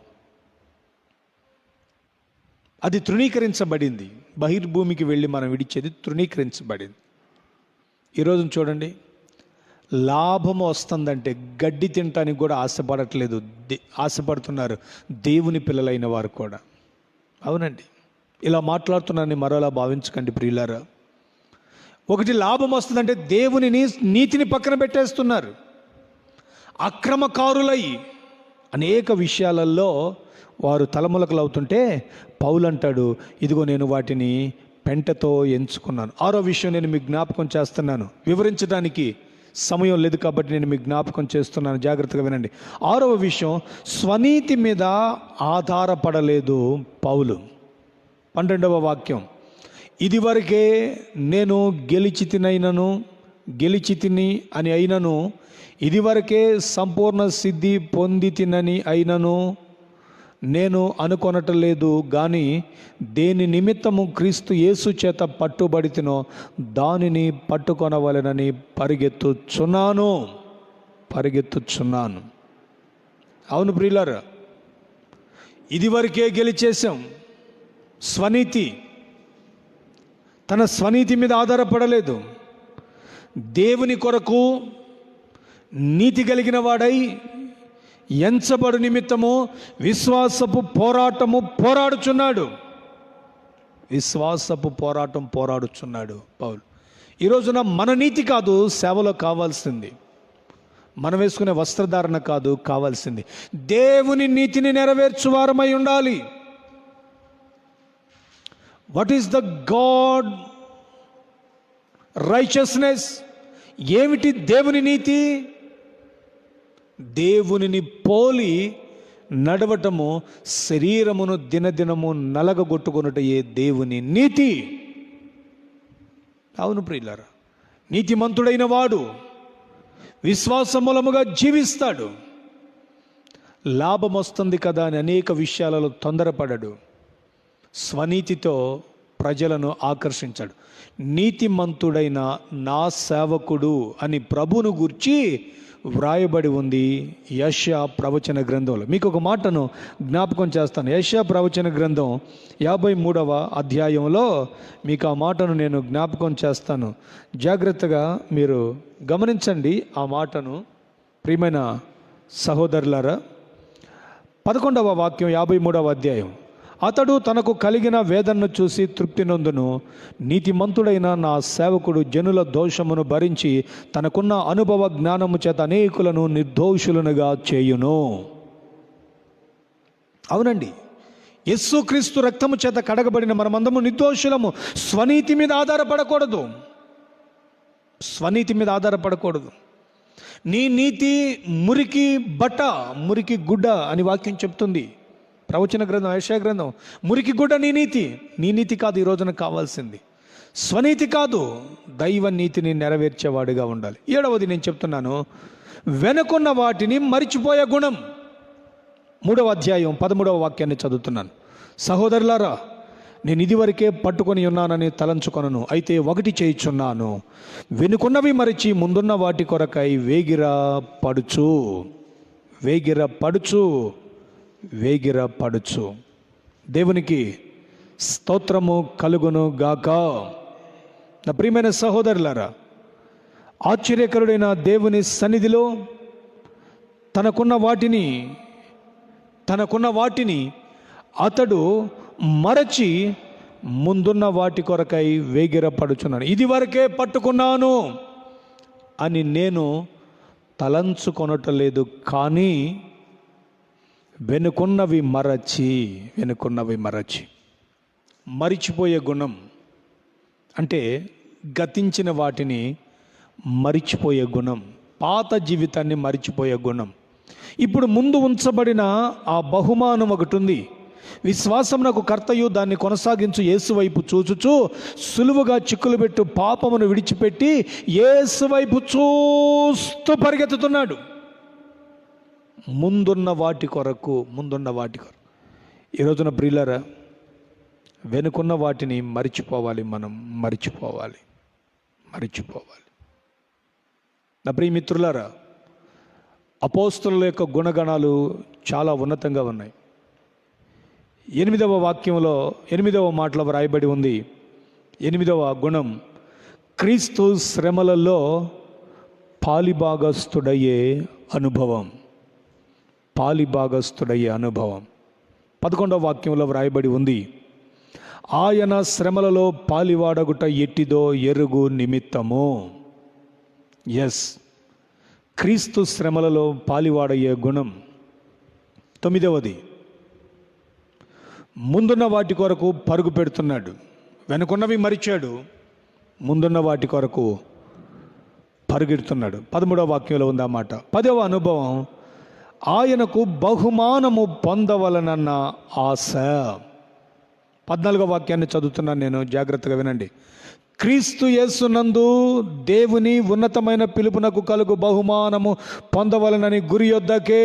S1: అది తృణీకరించబడింది. బహిర్భూమికి వెళ్ళి మనం విడిచేది తృణీకరించబడింది. ఈరోజు చూడండి, లాభము వస్తుందంటే గడ్డి తినటానికి కూడా ఆశపడట్లేదు, ఆశపడుతున్నారు దేవుని పిల్లలైన వారు కూడా. అవునండి, ఇలా మాట్లాడుతున్నానని మరోలా భావించకండి ప్రియులారా. ఒకటి లాభం వస్తుందంటే దేవుని నీతిని పక్కన పెట్టేస్తున్నారు. అక్రమకారులై అనేక విషయాలలో వారు తలములకలు అవుతుంటే పౌలు అంటాడు, ఇదిగో నేను వాటిని పెంటతో ఎంచుకున్నాను. 6వ విషయం నేను మీకు జ్ఞాపకం చేస్తున్నాను, వివరించడానికి సమయం లేదు కాబట్టి నేను మీకు జ్ఞాపకం చేస్తున్నాను, జాగ్రత్తగా వినండి. 6వ విషయం, స్వనీతి మీద ఆధారపడలేదు పౌలు. 12వ వాక్యం, ఇదివరకే నేను గెలిచి తిని అని అయినను, ఇదివరకే సంపూర్ణ సిద్ధి పొంది తినని అయినను నేను అనుకొనటలేదు, కానీ దేని నిమిత్తము క్రీస్తు యేసు చేత పట్టుబడితినో దానిని పట్టుకొనవలెనని పరిగెత్తుచున్నాను. అవును ప్రియులారా, ఇదివరకే గెలిచేశాం. స్వనీతి, తన స్వనీతి మీద ఆధారపడలేదు. దేవుని కొరకు నీతి కలిగిన వాడై ఎంచబడు నిమిత్తము విశ్వాసపు పోరాటం పోరాడుచున్నాడు పౌలు. ఈ రోజున మన నీతి కాదు సేవలో కావాల్సింది, మనం వేసుకునే వస్త్రధారణ కాదు కావాల్సింది, దేవుని నీతిని నెరవేర్చువారమై ఉండాలి. What is the God righteousness? ఏమిటి దేవుని నీతి? దేవునిని పోలి నడవటము, శరీరమును దినదినము నలగగొట్టుకొనుటయే దేవుని నీతి. అవును ప్రియులారా, నీతిమంతుడైన వాడు విశ్వాసమూలముగా జీవిస్తాడు. లాభం వస్తుంది కదా అని అనేక విషయాలలో తొందరపడడు. స్వనీతితో ప్రజలను ఆకర్షించాడు. నీతిమంతుడైన నా సేవకుడు అని ప్రభువును గూర్చి వ్రాయబడి ఉంది యెషయా ప్రవచన గ్రంథంలో. మీకు ఒక మాటను జ్ఞాపకం చేస్తాను. యెషయా ప్రవచన గ్రంథం 53వ అధ్యాయంలో మీకు ఆ మాటను నేను జ్ఞాపకం చేస్తాను. జాగ్రత్తగా మీరు గమనించండి ఆ మాటను ప్రియమైన సహోదరులారా. 11వ వాక్యం 53వ అధ్యాయం. అతడు తనకు కలిగిన వేదనను చూసి తృప్తి నొందును, నీతిమంతుడైన నా సేవకుడు జనుల దోషమును భరించి తనకున్న అనుభవ జ్ఞానము చేత అనేకులను నిర్దోషులనుగా చేయును. అవునండి, యేసుక్రీస్తు రక్తము చేత కడగబడిన మనమందము నిర్దోషులము. స్వనీతి మీద ఆధారపడకూడదు. నీ నీతి మురికి బట్ట, మురికి గుడ్డ అని వాక్యం చెప్తుంది. ప్రవచన గ్రంథం, యెషయా గ్రంథం. మురికి గుడ్డ నీ నీతి కాదు ఈ రోజున కావాల్సింది. స్వనీతి కాదు, దైవ నీతిని నెరవేర్చేవాడిగా ఉండాలి. 7వది నేను చెప్తున్నాను, వెనుకున్న వాటిని మరిచిపోయే గుణం. 3వ అధ్యాయం 13వ వాక్యాన్ని చదువుతున్నాను. సహోదరులారా, నేను ఇదివరకే పట్టుకొని ఉన్నానని తలంచుకొనను, అయితే ఒకటి చేయుచున్నాను, వెనుకున్నవి మరిచి ముందున్న వాటి కొరకై వేగిర పడుచు. దేవునికి స్తోత్రము కలుగును గాక. నా ప్రియమైన సహోదరులారా, ఆశ్చర్యకరుడైన దేవుని సన్నిధిలో తనకున్న వాటిని అతడు మరచి ముందున్న వాటి కొరకై వేగిరపడుచున్నాను. ఇది వరకే పట్టుకున్నాను అని నేను తలంచుకొనటలేదు, కానీ వెనుకున్నవి మరచి. మరిచిపోయే గుణం అంటే గతించిన వాటిని మరిచిపోయే గుణం, పాత జీవితాన్ని మరిచిపోయే గుణం. ఇప్పుడు ముందు ఉంచబడిన ఆ బహుమానం ఒకటి ఉంది. విశ్వాసమునకు కర్తయు దాన్ని కొనసాగించు యేసు వైపు చూచుచు సులువుగా చిక్కులు పెట్టు పాపమును విడిచిపెట్టి యేసు వైపు చూస్తూ పరిగెత్తుతున్నాడు. ముందున్న వాటి కొరకు. ఈ రోజున ప్రియులారా, వెనుకున్న వాటిని మనం మరిచిపోవాలి. నా ప్రియమిత్రులారా, అపోస్తలుల యొక్క గుణగణాలు చాలా ఉన్నతంగా ఉన్నాయి. 8వ వాక్యంలో 8వ మాటలో వ్రాయబడి ఉంది. 8వ గుణం, క్రీస్తు శ్రమలలో పాలిభాగస్థుడయ్యే అనుభవం. 11వ వాక్యంలో వ్రాయబడి ఉంది, ఆయన శ్రమలలో పాలివాడగుట ఎట్టిదో ఎరుగు నిమిత్తము. ఎస్, క్రీస్తు శ్రమలలో పాలివాడయ్యే గుణం. 9వది, ముందున్న వాటి కొరకు పరుగు పెడుతున్నాడు, వెనుకున్నవి మరిచాడు, ముందున్న వాటి కొరకు పరుగెడుతున్నాడు. 13వ వాక్యంలో ఉంది ఆ మాట. 10వ అనుభవం, ఆయనకు బహుమానము పొందవలనన్న ఆశ. 14వ వాక్యాన్ని చదువుతున్నాను నేను, జాగ్రత్తగా వినండి. క్రీస్తు యేసునందు దేవుని ఉన్నతమైన పిలుపునకు కలుగు బహుమానము పొందవలనని గురి యొద్దకే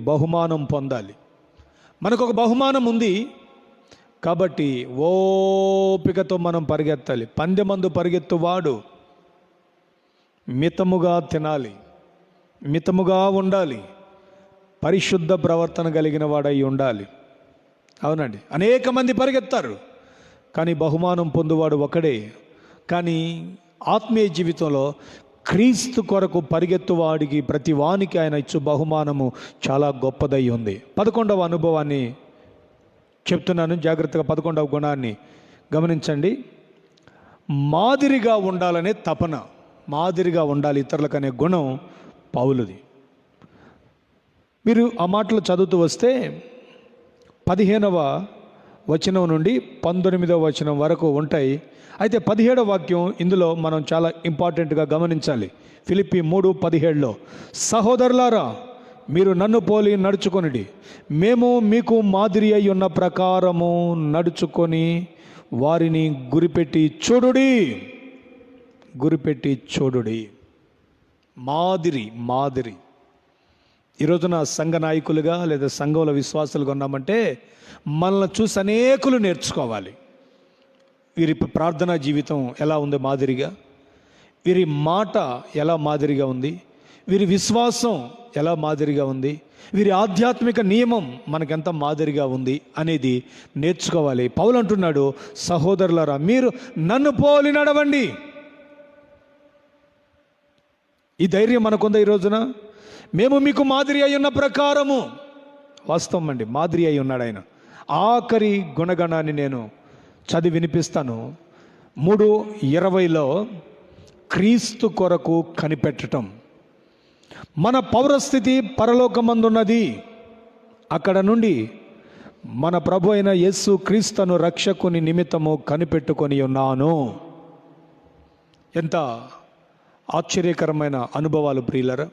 S1: బహుమానం పొందాలి. మనకు ఒక బహుమానం ఉంది కాబట్టి ఓపికతో మనం పరిగెత్తాలి. పందెమందు పరిగెత్తువాడు మితముగా తినాలి, మితముగా ఉండాలి, పరిశుద్ధ ప్రవర్తన కలిగిన వాడై ఉండాలి. అవునండి, అనేక మంది పరిగెత్తారు కానీ బహుమానం పొందువాడు ఒకడే. కానీ ఆత్మీయ జీవితంలో క్రీస్తు కొరకు పరిగెత్తువాడికి, ప్రతి వానికి ఆయన ఇచ్చు బహుమానము చాలా గొప్పదై ఉంది. 11వ అనుభవాన్ని చెప్తున్నాను, జాగ్రత్తగా 11వ గుణాన్ని గమనించండి. మాదిరిగా ఉండాలనే తపన, మాదిరిగా ఉండాలి ఇతరులకనే గుణం పౌలుది. మీరు ఆ మాటలు చదువుతూ వస్తే 15వ వచనం నుండి 19వ వచనం వరకు ఉంటాయి. అయితే 17వ వాక్యం ఇందులో మనం చాలా ఇంపార్టెంట్గా గమనించాలి. ఫిలిప్పీ 3:17లో, సహోదరులారా మీరు నన్ను పోలి నడుచుకొనిడి, మేము మీకు మాదిరి అయి ఉన్న ప్రకారము నడుచుకొని వారిని గురిపెట్టి చూడుడి. మాదిరి. ఈరోజున సంఘ నాయకులుగా లేదా సంఘంలో విశ్వాసులుగా ఉన్నామంటే మనల్ని చూసి అనేకులు నేర్చుకోవాలి. వీరి ప్రార్థనా జీవితం ఎలా ఉంది మాదిరిగా, వీరి మాట ఎలా మాదిరిగా ఉంది, వీరి విశ్వాసం ఎలా మాదిరిగా ఉంది, వీరి ఆధ్యాత్మిక నియమం మనకెంత మాదిరిగా ఉంది అనేది నేర్చుకోవాలి. పౌలు అంటున్నాడు, సహోదరులారా మీరు నన్ను పోలి నడవండి. ఈ ధైర్యం మనకుందా ఈ రోజున? మేము మీకు మాదిరి అయి ఉన్న ప్రకారము. వాస్తవం అండి, మాదిరి అయి ఉన్నాడు ఆయన. ఆఖరి గుణగణాన్ని నేను చదివి వినిపిస్తాను. 3:20లో, క్రీస్తు కొరకు కనిపెట్టడం. మన పౌరస్థితి పరలోకమందున్నది, అక్కడ నుండి మన ప్రభు అయిన యేసు క్రీస్తును రక్షకుని నిమిత్తము కనిపెట్టుకొని ఉన్నాను. ఎంత ఆశ్చర్యకరమైన అనుభవాలు ప్రియులరా!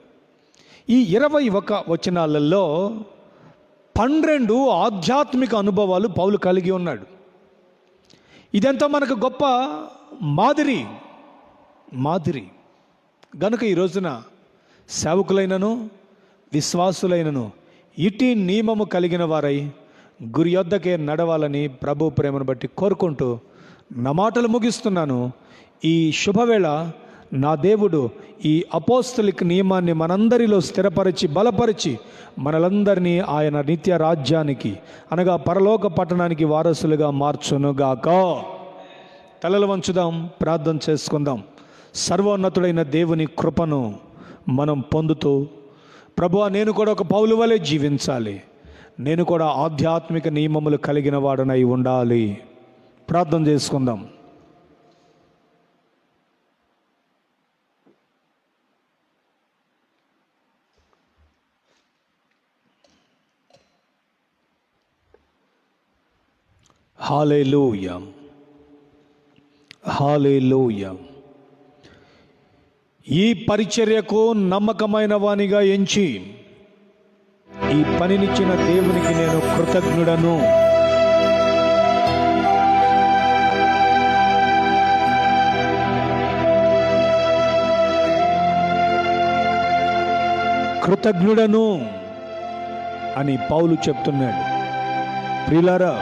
S1: ఈ 21 వచనాలలో 12 ఆధ్యాత్మిక అనుభవాలు పౌలు కలిగి ఉన్నాడు. ఇదంతా మనకు గొప్ప మాదిరి గనుక ఈ రోజున సేవకులైనను విశ్వాసులైనను ఇటీ నియమము కలిగిన వారై గురి యొద్దకే నడవాలని ప్రభు ప్రేమను బట్టి కోరుకుంటూ నా మాటలు ముగిస్తున్నాను. ఈ శుభవేళ నా దేవుడు ఈ అపోస్తలిక్ నియమాన్ని మనందరిలో స్థిరపరిచి బలపరిచి మనలందరినీ ఆయన నిత్య రాజ్యానికి అనగా పరలోక పట్టణానికి వారసులుగా మార్చునుగాక. తలలు వంచుదాం, ప్రార్థన చేసుకుందాం. సర్వోన్నతుడైన దేవుని కృపను మనం పొందుతూ, ప్రభువా నేను కూడా ఒక పౌలు వలె జీవించాలి, నేను కూడా ఆధ్యాత్మిక నియమములు కలిగిన వాడనై ఉండాలి. ప్రార్థన చేసుకుందాం. హల్లెలూయా, హల్లెలూయా. ఈ పరిచర్యకు నమ్మకమైన వానిగా ఎంచి ఈ పనినిచ్చిన దేవునికి నేను కృతజ్ఞుడను. కృతజ్ఞుడను అని పౌలు చెప్తున్నాడు. ప్రియులారా,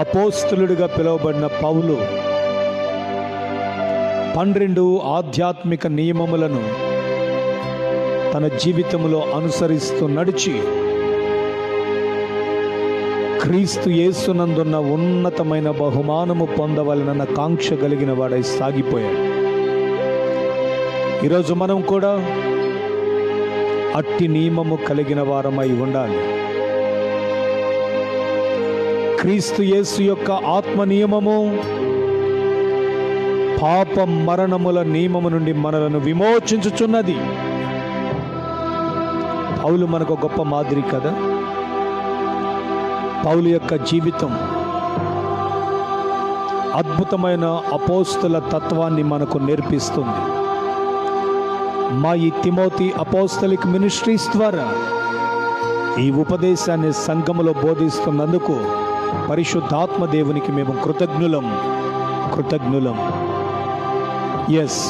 S1: అపోస్తలుడిగా పిలువబడిన పౌలు 12 ఆధ్యాత్మిక నియమములను తన జీవితంలో అనుసరిస్తూ నడిచి క్రీస్తు యేసునందున్న ఉన్నతమైన బహుమానము పొందవలనన్న కాంక్ష కలిగిన వాడై సాగిపోయాడు. ఈరోజు మనం కూడా అట్టి నియమము కలిగిన వారమై ఉండాలి. క్రీస్తు యేసు యొక్క ఆత్మ నియమము పాప మరణముల నియమము నుండి మనలను విమోచించుచున్నది. పౌలు మనకు గొప్ప మాదిరి కదా. పౌలు యొక్క జీవితం అద్భుతమైన అపోస్తుల తత్వాన్ని మనకు నేర్పిస్తుంది. మా ఈ తిమోతి అపోస్తలిక్ మినిస్ట్రీస్ ద్వారా ఈ ఉపదేశాన్ని సంఘములో బోధిస్తున్నందుకు పరిశుద్ధాత్మ దేవునికి మేము కృతజ్ఞులం. ఎస్,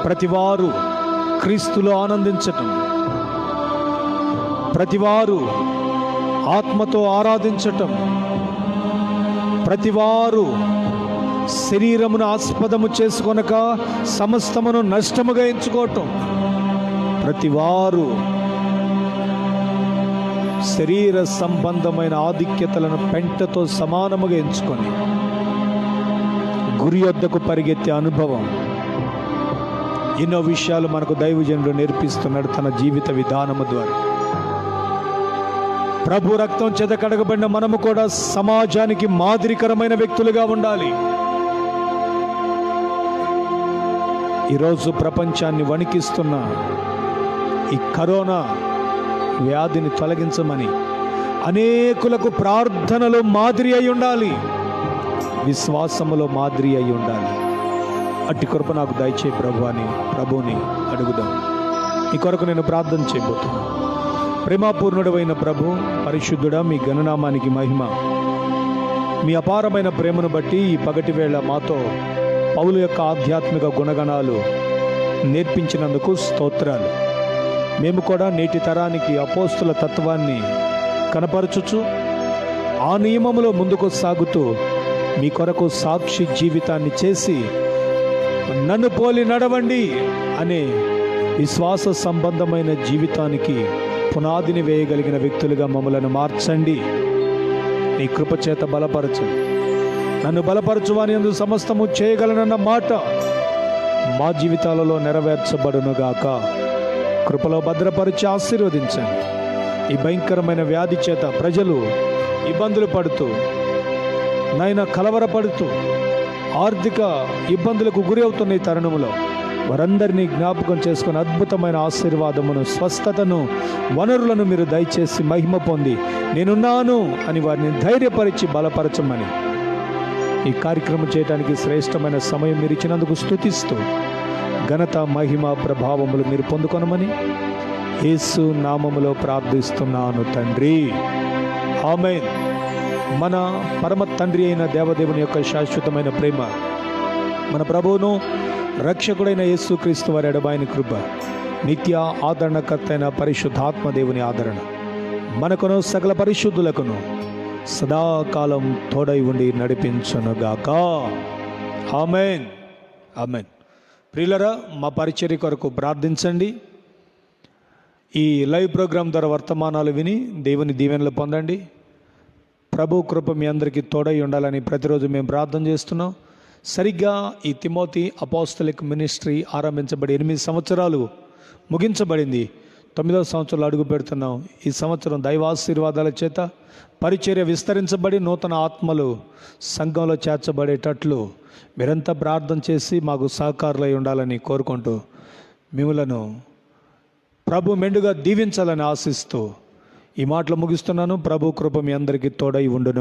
S1: ప్రతివారు క్రీస్తులో ఆనందించటం, ప్రతివారు ఆత్మతో ఆరాధించటం, ప్రతివారు శరీరమును ఆస్పదము చేసుకొనక సమస్తమును నష్టముగా ఎంచుకోవటం, ప్రతివారు శరీర సంబంధమైన ఆధిక్యతలను పెంటతో సమానముగా ఎంచుకొని గురి వద్దకు పరిగెత్తే అనుభవం, ఎన్నో విషయాలు మనకు దైవజనుడు నేర్పిస్తున్నాడు తన జీవిత విధానము ద్వారా. ప్రభు రక్తం చేత కడగబడిన మనము కూడా సమాజానికి మాదిరికరమైన వ్యక్తులుగా ఉండాలి. ఈరోజు ప్రపంచాన్ని వణికిస్తున్న ఈ కరోనా వ్యాధిని తొలగించమని అనేకులకు ప్రార్థనలో మాదిరి అయి ఉండాలి, విశ్వాసములో మాదిరి అయి ఉండాలి. అట్టి కృప నాకు దయచేయి ప్రభు అని ప్రభువుని అడుగుదాం. ఈ కొరకు నేను ప్రార్థన చేయబోతున్నాను. ప్రేమాపూర్ణుడైన ప్రభు, పరిశుద్ధుడా, మీ ఘననామానికి మహిమ. మీ అపారమైన ప్రేమను బట్టి ఈ పగటి వేళ మాతో పౌలు యొక్క ఆధ్యాత్మిక గుణగణాలు నేర్పించినందుకు స్తోత్రాలు. మేము కూడా నేటి తరానికి అపోస్తుల తత్వాన్ని కనపరచుచు ఆ నియమములో ముందుకు సాగుతూ మీ కొరకు సాక్షి జీవితాన్ని చేసి నన్ను పోలి నడవండి అనే విశ్వాస సంబంధమైన జీవితానికి పునాదిని వేయగలిగిన వ్యక్తులుగా మమ్మలను మార్చండి. నీ కృపచేత బలపరచండి. నన్ను బలపరచువాని యందు సమస్తము చేయగలనన్న మాట మా జీవితాలలో నెరవేర్చబడునుగాక. కృపలో భద్రపరిచి ఆశీర్వదించండి. ఈ భయంకరమైన వ్యాధి చేత ప్రజలు ఇబ్బందులు పడుతూ, నాయన కలవరపడుతూ, ఆర్థిక ఇబ్బందులకు గురి అవుతున్న ఈ తరుణంలో వారందరినీ జ్ఞాపకం చేసుకుని అద్భుతమైన ఆశీర్వాదమును, స్వస్థతను, వనరులను మీరు దయచేసి మహిమ పొంది నేనున్నాను అని వారిని ధైర్యపరిచి బలపరచమని, ఈ కార్యక్రమం చేయడానికి శ్రేష్టమైన సమయం మీరు ఇచ్చినందుకు స్తుతిస్తూ ఘనత, మహిమ, ప్రభావములు మీరు పొందుకొనమని యేసు నామములో ప్రార్థిస్తున్నాను తండ్రి, ఆమేన్. మన పరమ తండ్రి అయిన దేవదేవుని యొక్క శాశ్వతమైన ప్రేమ, మన ప్రభువును రక్షకుడైన యేసుక్రీస్తు వారి ఎడబాయిన కృప, నిత్య ఆదరణకర్త అయిన పరిశుద్ధాత్మ దేవుని ఆదరణ మనకును సకల పరిశుద్ధులకును సదాకాలం తోడై ఉండి నడిపించునుగాక. ఆమేన్, ఆమేన్. ప్రియులరా, మా పరిచర్య కొరకు ప్రార్థించండి. ఈ లైవ్ ప్రోగ్రాం ద్వారా వర్తమానాలు విని దేవుని దీవెనలు పొందండి. ప్రభు కృప మీ అందరికీ తోడై ఉండాలని ప్రతిరోజు మేము ప్రార్థన చేస్తున్నాం. సరిగ్గా ఈ తిమోతి అపోస్తలిక్ మినిస్ట్రీ ఆరంభించబడి 8 సంవత్సరాలు ముగించబడింది. 9వ సంవత్సరంలో అడుగు పెడుతున్నాం. ఈ సంవత్సరం దైవాశీర్వాదాల చేత పరిచర్య విస్తరించబడి నూతన ఆత్మలు సంఘంలో చేర్చబడేటట్లు మీరంతా ప్రార్థన చేసి మాకు సహకారులై ఉండాలని కోరుకుంటూ మిమ్మలను ప్రభు మెండుగా దీవించాలని ఆశిస్తూ ఈ మాటలు ముగిస్తున్నాను. ప్రభు కృప మీ అందరికీ తోడై ఉండును.